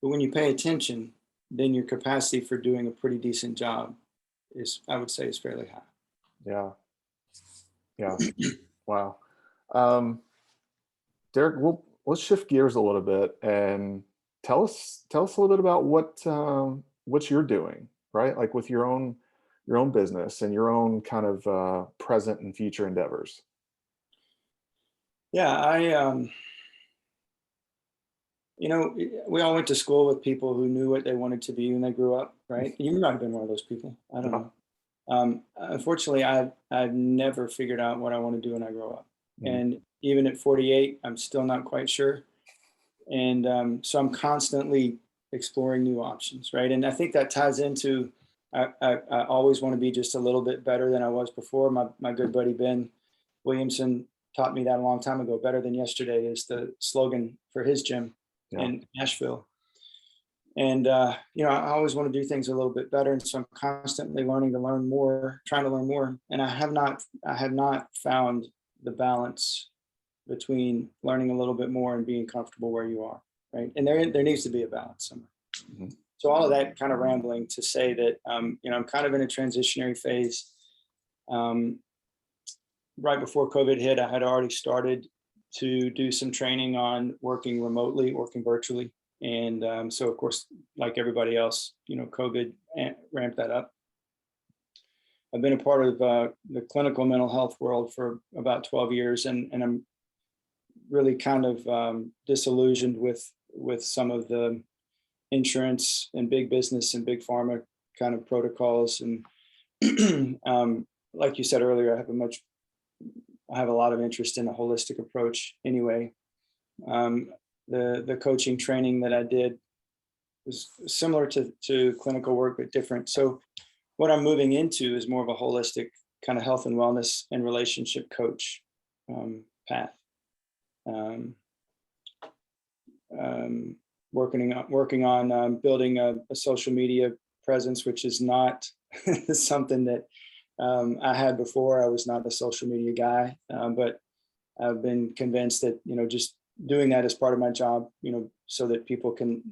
But when you pay attention, then your capacity for doing a pretty decent job I would say, is fairly high. Yeah. Yeah. Wow. Um, Derrick, let's shift gears a little bit and tell us a little bit about what you're doing, right? Like with your own business and your own kind of present and future endeavors. Yeah, we all went to school with people who knew what they wanted to be when they grew up, right? You might have been one of those people. I don't Yeah. know. Unfortunately, I've never figured out what I want to do when I grow up, Mhm. and even at 48, I'm still not quite sure. And so I'm constantly exploring new options, right? And I think that ties into I always want to be just a little bit better than I was before. My good buddy Ben Williamson taught me that a long time ago. Better than yesterday is the slogan for his gym Yeah. in Nashville. And I always want to do things a little bit better, and so I'm constantly learning to learn more, trying to learn more. And I have not found the balance between learning a little bit more and being comfortable where you are, right? And there needs to be a balance somewhere. Mhm. So all of that kind of rambling to say that I'm kind of in a transitionary phase. Um, right before COVID hit, I had already started to do some training on working remotely, working virtually. And so, of course, like everybody else, COVID ramped that up. I've been a part of the clinical mental health world for about 12 years, and I'm really kind of disillusioned with some of the insurance and big business and big pharma kind of protocols. And like you said earlier, I have a lot of interest in a holistic approach anyway. The coaching training that I did was similar to clinical work, but different. So what I'm moving into is more of a holistic kind of health and wellness and relationship coach path. Working on building a social media presence, which is not something that I had before. I was not a social media guy, but I've been convinced that, just doing that as part of my job, so that people can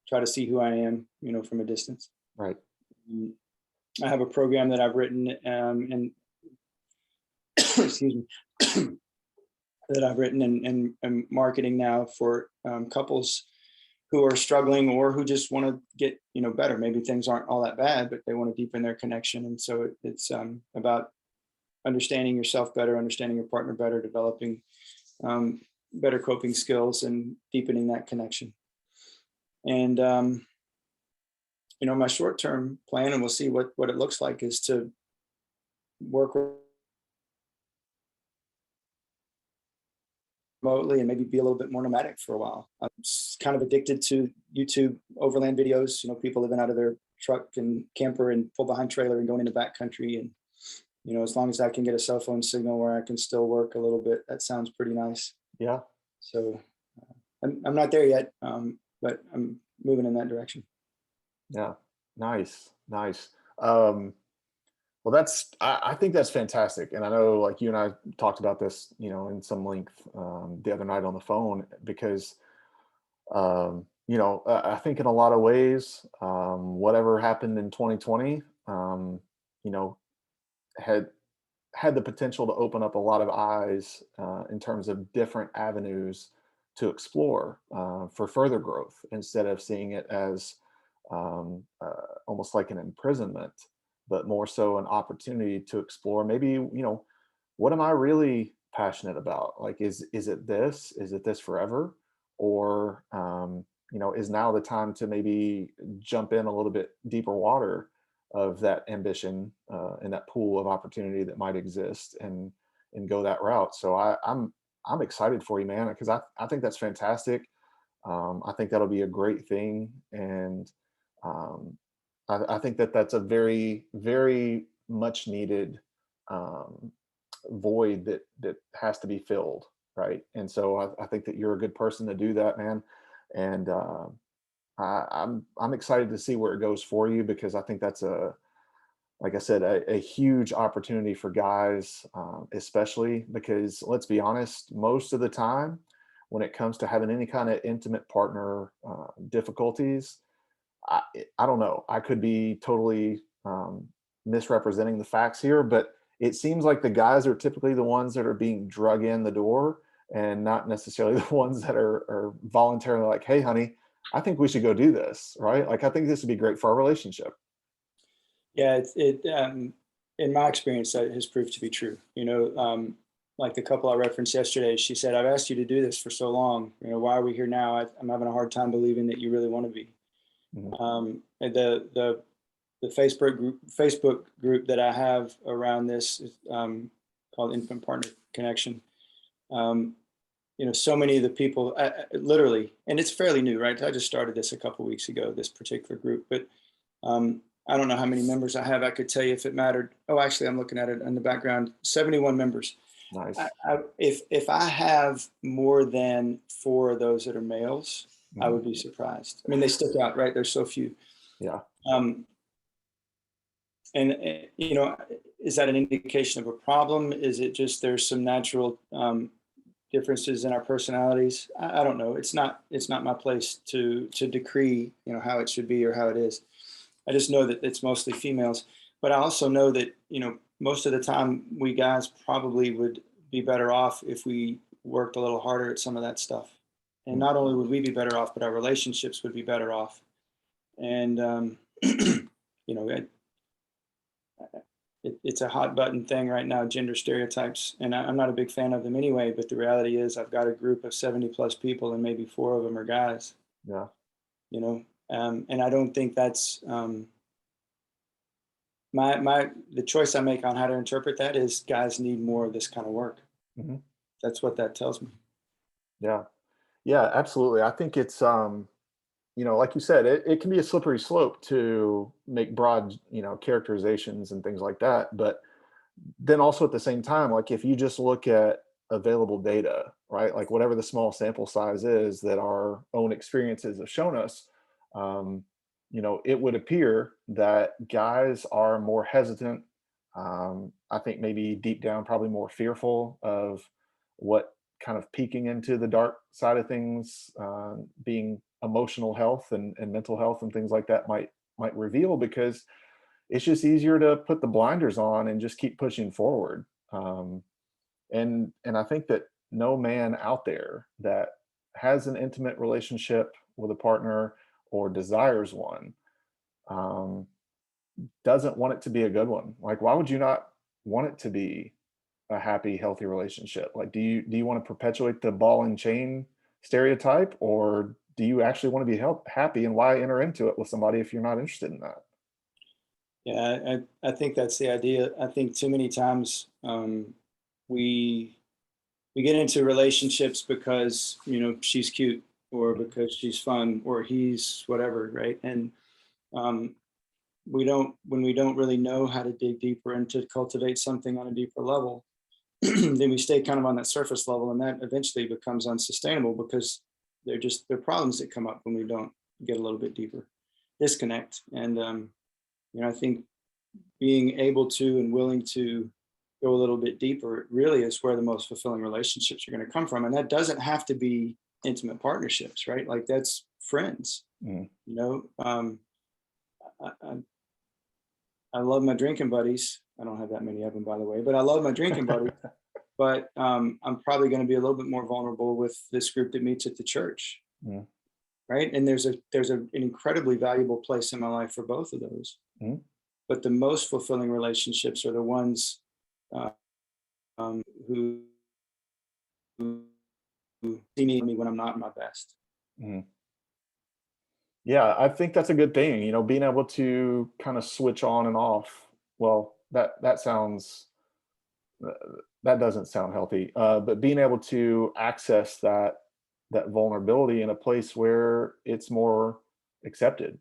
try to see who I am, from a distance. Right. I have a program that I've written, and excuse me, that I've written and marketing now for couples who are struggling or who just want to get, better. Maybe things aren't all that bad, but they want to deepen their connection. And so it's about understanding yourself better, understanding your partner better, developing better coping skills and deepening that connection. And, my short-term plan, and we'll see what it looks like, is to work remotely and maybe be a little bit more nomadic for a while. I'm kind of addicted to YouTube overland videos, people living out of their truck and camper and pull behind trailer and going into backcountry. And, as long as I can get a cell phone signal where I can still work a little bit, that sounds pretty nice. Yeah. So I'm not there yet, but I'm moving in that direction. Yeah. Nice. Well, I think that's fantastic. And I know, like, you and I talked about this, in some length the other night on the phone, because, I think in a lot of ways, whatever happened in 2020, had the potential to open up a lot of eyes in terms of different avenues to explore for further growth, instead of seeing it as almost like an imprisonment, but more so an opportunity to explore maybe, what am I really passionate about? Like, is it this? Is it this forever? Or, is now the time to maybe jump in a little bit deeper water of that ambition and that pool of opportunity that might exist, and go that route. So I'm excited for you, man, because I think that's fantastic. I think that'll be a great thing. And I think that's a very, very much needed void that has to be filled, right? And so I think that you're a good person to do that, man. And I'm excited to see where it goes for you, because I think that's like I said, a huge opportunity for guys, especially because, let's be honest, most of the time when it comes to having any kind of intimate partner difficulties, I don't know. I could be totally misrepresenting the facts here, but it seems like the guys are typically the ones that are being drug in the door, and not necessarily the ones that are voluntarily like, hey, honey, I think we should go do this, right? Like, I think this would be great for our relationship. Yeah, in my experience, that has proved to be true. Like the couple I referenced yesterday, she said, "I've asked you to do this for so long. Why are we here now? I'm having a hard time believing that you really want to be." Mhm. And the Facebook group that I have around this is called Infant Partner Connection. So many of the people, literally, and it's fairly new, right? I just started this a couple weeks ago, this particular group, but I don't know how many members I have. I could tell you if it mattered. Oh, actually, I'm looking at it in the background. 71 members. Nice. If I have more than 4 of those that are males, I Mhm. would be surprised. I mean, they stick out, right? There's so few. Yeah. And is that an indication of a problem? Is it just there's some natural differences in our personalities? I don't know. It's not my place to decree how it should be or how it is. I just know that it's mostly females, but I also know that most of the time we guys probably would be better off if we worked a little harder at some of that stuff. And not only would we be better off, but our relationships would be better off. And it's a hot button thing right now, gender stereotypes, and I'm not a big fan of them anyway. But the reality is, I've got a group of 70 plus people, and maybe 4 of them are guys. Yeah. And I don't think that's the choice I make on how to interpret that is guys need more of this kind of work. Mhm. That's what that tells me. Yeah. Yeah, absolutely. I think it's like you said, it can be a slippery slope to make broad, characterizations and things like that. But then also at the same time, like if you just look at available data, right? Like whatever the small sample size is that our own experiences have shown us, um, it would appear that guys are more hesitant. I think maybe deep down, probably more fearful of what kind of peeking into the dark side of things, being emotional health and mental health and things like that might reveal, because it's just easier to put the blinders on and just keep pushing forward. And I think that no man out there that has an intimate relationship with a partner or desires one, um, doesn't want it to be a good one. Like, why would you not want it to be a happy, healthy relationship? Like, do you want to perpetuate the ball and chain stereotype, or do you actually want to be happy? And why enter into it with somebody if you're not interested in that? Yeah, I think that's the idea. I think too many times we we get into relationships because she's cute or because she's fun or he's whatever, right? And um, we don't when we don't really know how to dig deeper and to cultivate something on a deeper level, then we stay kind of on that surface level, and that eventually becomes unsustainable because they're problems that come up when we don't get a little bit deeper, disconnect, and I think being able to and willing to go a little bit deeper really is where the most fulfilling relationships are going to come from. And that doesn't have to be intimate partnerships, right? Like that's friends, Mm. you know. I, I, I love my drinking buddies. I don't have that many of them, by the way, but I love my drinking buddies. But I'm probably going to be a little bit more vulnerable with this group that meets at the church, Mm. right? And an incredibly valuable place in my life for both of those. Mm. But the most fulfilling relationships are the ones uh, who see me when I'm not in my best. Mm. Yeah, I think that's a good thing, being able to kind of switch on and off. Well, that sounds uh, that doesn't sound healthy. But being able to access that vulnerability in a place where it's more accepted,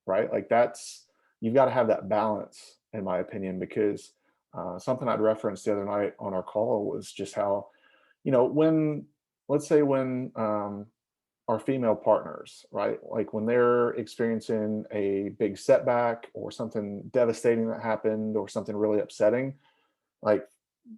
right? Like that's you've got to have that balance, in my opinion, because something I'd referenced the other night on our call was just how, when let's say when our female partners, right? Like when they're experiencing a big setback or something devastating that happened or something really upsetting, like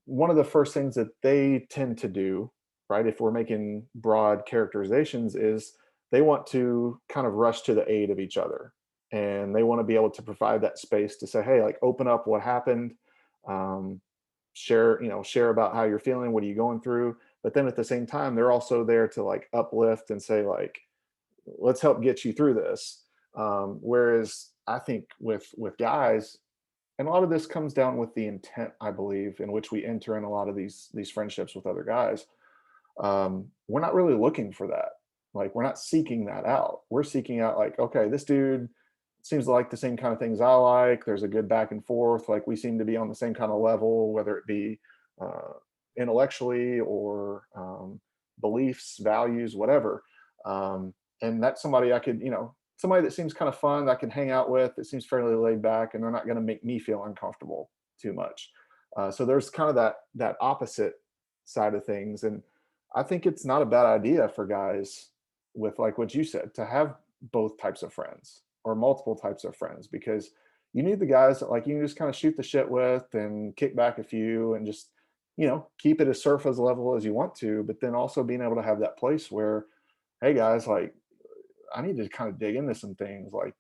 one of the first things that they tend to do, right, if we're making broad characterizations, is they want to kind of rush to the aid of each other. And they want to be able to provide that space to say, hey, like open up what happened, um, share about how you're feeling, what are you going through. But then at the same time, they're also there to like uplift and say, like, let's help get you through this. Whereas I think with guys, and a lot of this comes down with the intent, I believe, in which we enter in a lot of these friendships with other guys. We're not really looking for that. Like we're not seeking that out. We're seeking out like, okay, this dude seems to like the same kind of things I like. There's a good back and forth. Like we seem to be on the same kind of level, whether it be uh, intellectually or beliefs, values, whatever. Um, and that's somebody I could, somebody that seems kind of fun that I can hang out with, that seems fairly laid back, and they're not going to make me feel uncomfortable too much. So there's kind of that opposite side of things, and I think it's not a bad idea for guys, with like what you said, to have both types of friends or multiple types of friends, because you need the guys that like you can just kind of shoot the shit with and kick back a few and just keep it as surface level as you want to, but then also being able to have that place where, hey guys, like I need to kind of dig into some things. Like,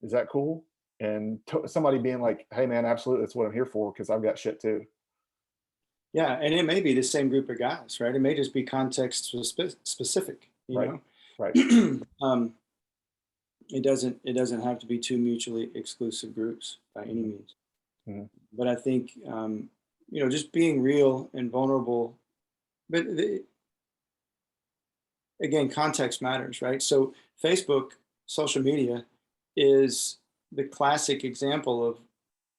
is that cool? And somebody being like, hey man, absolutely, that's what I'm here for because I've got shit too. Yeah, and it may be the same group of guys, right? It may just be context specific, Right. Right. um, it doesn't have to be two mutually exclusive groups by any Hmm. means. Hmm. But I think just being real and vulnerable. But again, context matters, right? So Facebook social media is the classic example of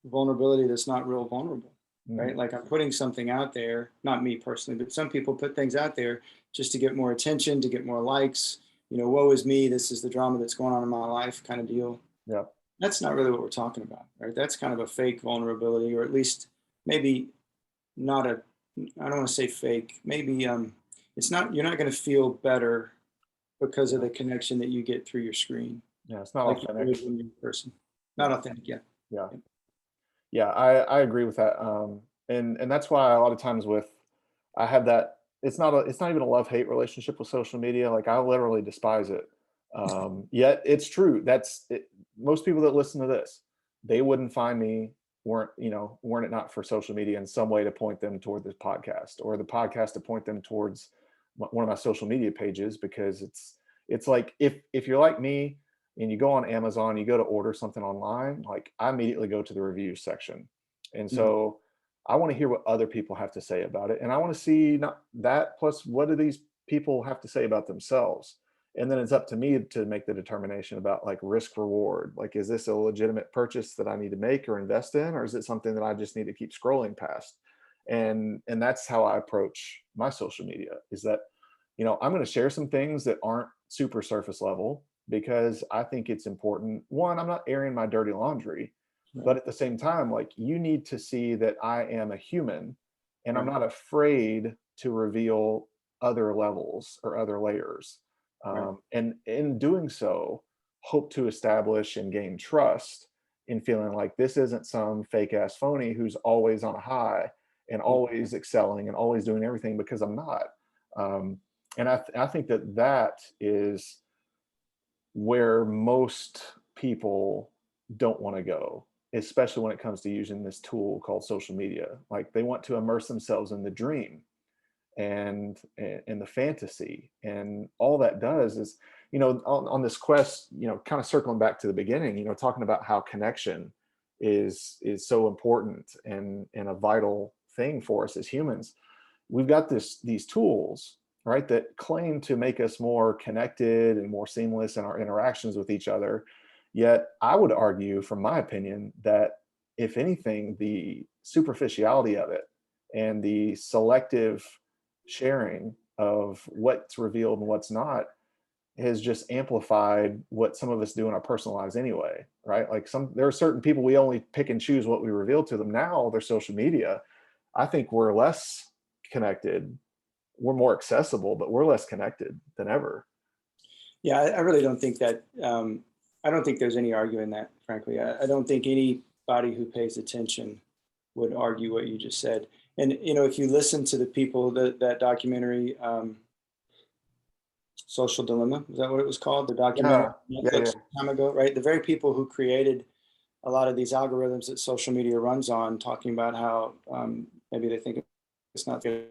vulnerability that's not real vulnerable, Mm, right? Like I'm putting something out there, not me personally, but some people put things out there just to get more attention, to get more likes. Woe is me. This is the drama that's going on in my life, kind of deal. yeah. That's not really what we're talking about, right? That's kind of a fake vulnerability, or at least maybe not a. I don't want to say fake. Maybe it's not. You're not going to feel better because of Yeah. the connection that you get through your screen, Yeah. It's not like you authentic. would when you're in person. Not Yeah. authentic, yeah. Yeah. Yeah. I agree with that. And that's why a lot of times I have that, it's not even a love-hate relationship with social media. Like I literally despise it. Yet it's true. Most people that listen to this, they wouldn't find me weren't it not for social media in some way to point them toward this podcast, or the podcast to point them towards one of my social media pages, because it's like, if you're like me and you go on Amazon, you go to order something online, like I immediately go to the review section. And Mhm. so I want to hear what other people have to say about it. And I want to see, not that, plus what do these people have to say about themselves? And then it's up to me to make the determination about like risk reward. Like, is this a legitimate purchase that I need to make or invest in, or is it something that I just need to keep scrolling past? And that's how I approach my social media, is that, I'm going to share some things that aren't super surface level, because I think it's important. One, I'm not airing my dirty laundry, Right, but at the same time, like, you need to see that I am a human, and I'm right, not afraid to reveal other levels or other layers. right. And in doing so, hope to establish and gain trust in feeling like this isn't some fake ass phony who's always on a high and Yeah, always excelling and always doing everything, because I'm not. Um, and I think that that is where most people don't want to go, especially when it comes to using this tool called social media. Like they want to immerse themselves in the dream and the fantasy, and all that does is, on this quest, kind of circling back to the beginning, talking about how connection is so important and a vital thing for us as humans. We've got these tools, right, that claim to make us more connected and more seamless in our interactions with each other. Yet I would argue, from my opinion, that if anything, the superficiality of it and the selective sharing of what's revealed and what's not has just amplified what some of us do in our personal lives anyway, right? Like, there are certain people, we only pick and choose what we reveal to them. Now their social media, I think we're less connected. We're more accessible, but we're less connected than ever. yeah. I really don't think that. I don't think there's any arguing that. Frankly, I don't think anybody who pays attention would argue what you just said. And if you listen to the people that documentary, Social Dilemma, is that what it was called? The documentary Yeah, on yeah, Netflix yeah, a time ago, right? The very people who created a lot of these algorithms that social media runs on, talking about how maybe they think it's not good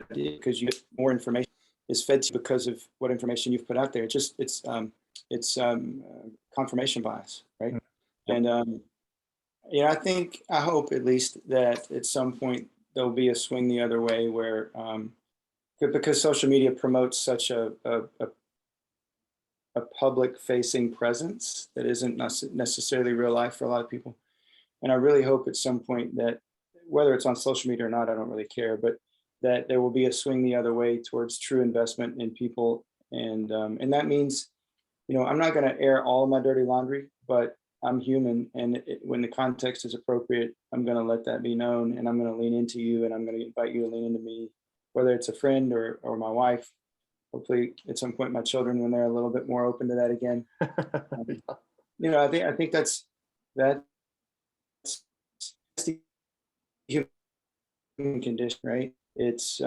because you get more information is fed to you because of what information you've put out there. It's confirmation bias, right? mm, yep, And I hope at least that at some point there'll be a swing the other way where because social media promotes such a public facing presence that isn't necessarily real life for a lot of people. And I really hope at some point that whether it's on social media or not, I don't really care, but that there will be a swing the other way towards true investment in people. And that means, I'm not going to air all of my dirty laundry, but I'm human. And when the context is appropriate, I'm going to let that be known, and I'm going to lean into you, and I'm going to invite you to lean into me, whether it's a friend or my wife. Hopefully at some point, my children, when they're a little bit more open to that again. Um, I think that's the human condition, right? It's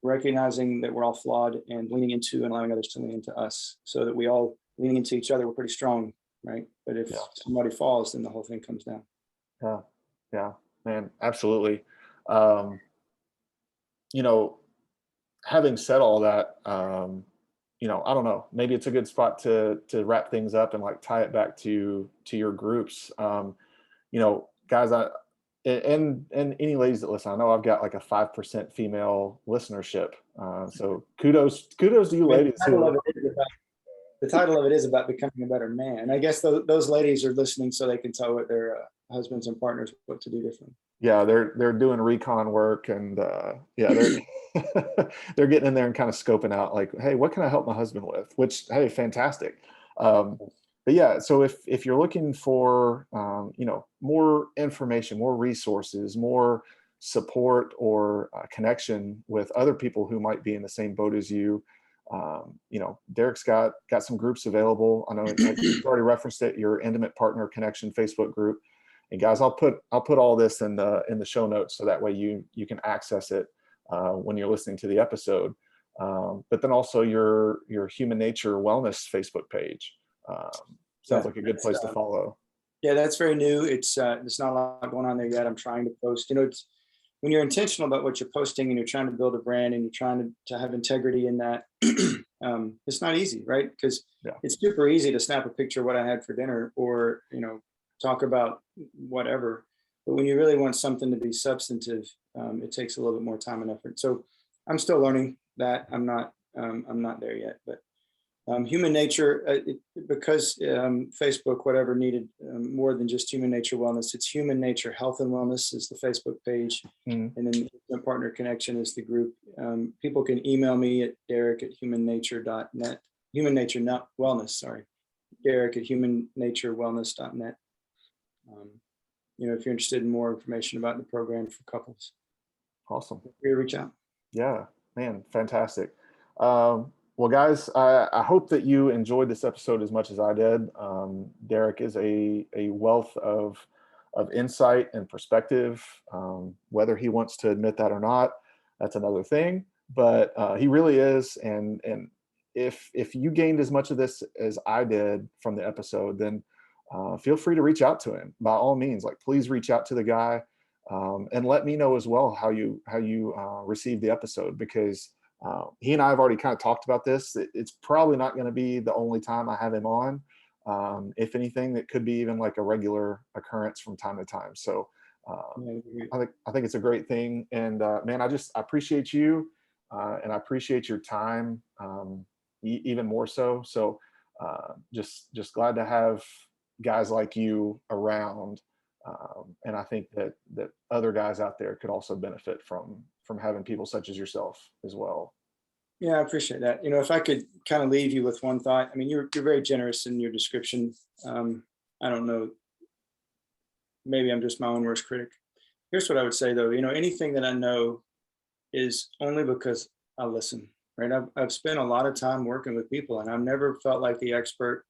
recognizing that we're all flawed and leaning into and allowing others to lean into us, so that we all leaning into each other. We're pretty strong, right? But if yeah, somebody falls, then the whole thing comes down. yeah, yeah, man, absolutely. Um, you know, Having said all that, I don't know, maybe it's a good spot to wrap things up and like tie it back to your groups. Guys, and any ladies that listen, I know I've got like a 5% female listenership. So kudos to you I mean, ladies who are. the title of it is about becoming a better man. I guess those ladies are listening so they can tell what their husbands and partners what to do differently. Yeah, they're doing recon work, and yeah, they're they're getting in there and kind of scoping out like, hey, what can I help my husband with? Which, hey, fantastic. But yeah, so if you're looking for more information, more resources, more support, or connection with other people who might be in the same boat as you, Derrick's got some groups available. I know you've already referenced it, your Intimate Partner Connection Facebook group. And guys, I'll put all this in the show notes so that way you can access it when you're listening to the episode. But then also your Human Nature Wellness Facebook page. Sounds like a good place to follow. Yeah, that's very new. It's not a lot going on there yet. I'm trying to post. It's when you're intentional about what you're posting and you're trying to build a brand and you're trying to have integrity in that. It's not easy, right? Because it's super easy to snap a picture of what I had for dinner, or talk about whatever. But when you really want something to be substantive, it takes a little bit more time and effort. So I'm still learning that. I'm not there yet, but human nature, because Facebook, whatever, needed more than just human nature wellness. It's human nature health and wellness is the Facebook page. And then the Partner Connection is the group. People can email me at Derrick@humannature.net, human nature not wellness, sorry, Derrick@humannaturewellness.net. If you're interested in more information about the program for couples. Awesome. Feel free to reach out. Yeah, man, fantastic. Well, guys, I hope that you enjoyed this episode as much as I did. Derrick is a wealth of insight and perspective. Whether he wants to admit that or not, that's another thing. But he really is. And if you gained as much of this as I did from the episode, then feel free to reach out to him by all means. Like, please reach out to the guy, and let me know as well how you received the episode, because he and I have already kind of talked about this. It's probably not going to be the only time I have him on. If anything, it could be even like a regular occurrence from time to time. So I think it's a great thing. And man, I appreciate you, and I appreciate your time even more so. So just glad to have guys like you around. And I think that other guys out there could also benefit from having people such as yourself as well. Yeah, I appreciate that. If I could kind of leave you with one thought. I mean, you're very generous in your description. I don't know. Maybe I'm just my own worst critic. Here's what I would say, though. Anything that I know is only because I listen. Right? I've spent a lot of time working with people, and I've never felt like the expert.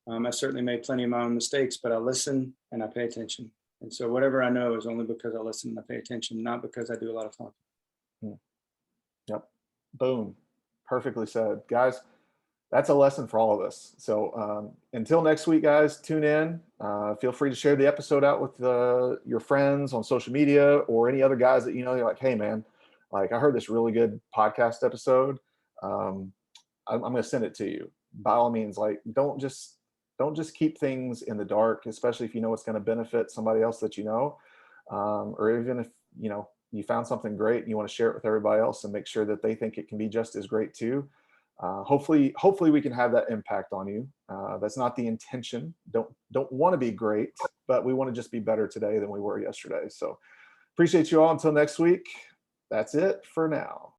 I certainly made plenty of my own mistakes, but I listen and I pay attention. And so whatever I know is only because I listen and I pay attention, not because I do a lot of talking. Yep. Boom. Perfectly said. Guys, that's a lesson for all of us. So until next week, guys, tune in. Feel free to share the episode out with your friends on social media, or any other guys that you're like, hey, man, like, I heard this really good podcast episode. I'm going to send it to you. By all means, like, don't just keep things in the dark, especially if you know it's going to benefit somebody else that or even if you found something great and you want to share it with everybody else and make sure that they think it can be just as great too. Hopefully we can have that impact on you. That's not the intention. Don't want to be great, but we want to just be better today than we were yesterday. So appreciate you all. Until next week, that's it for now.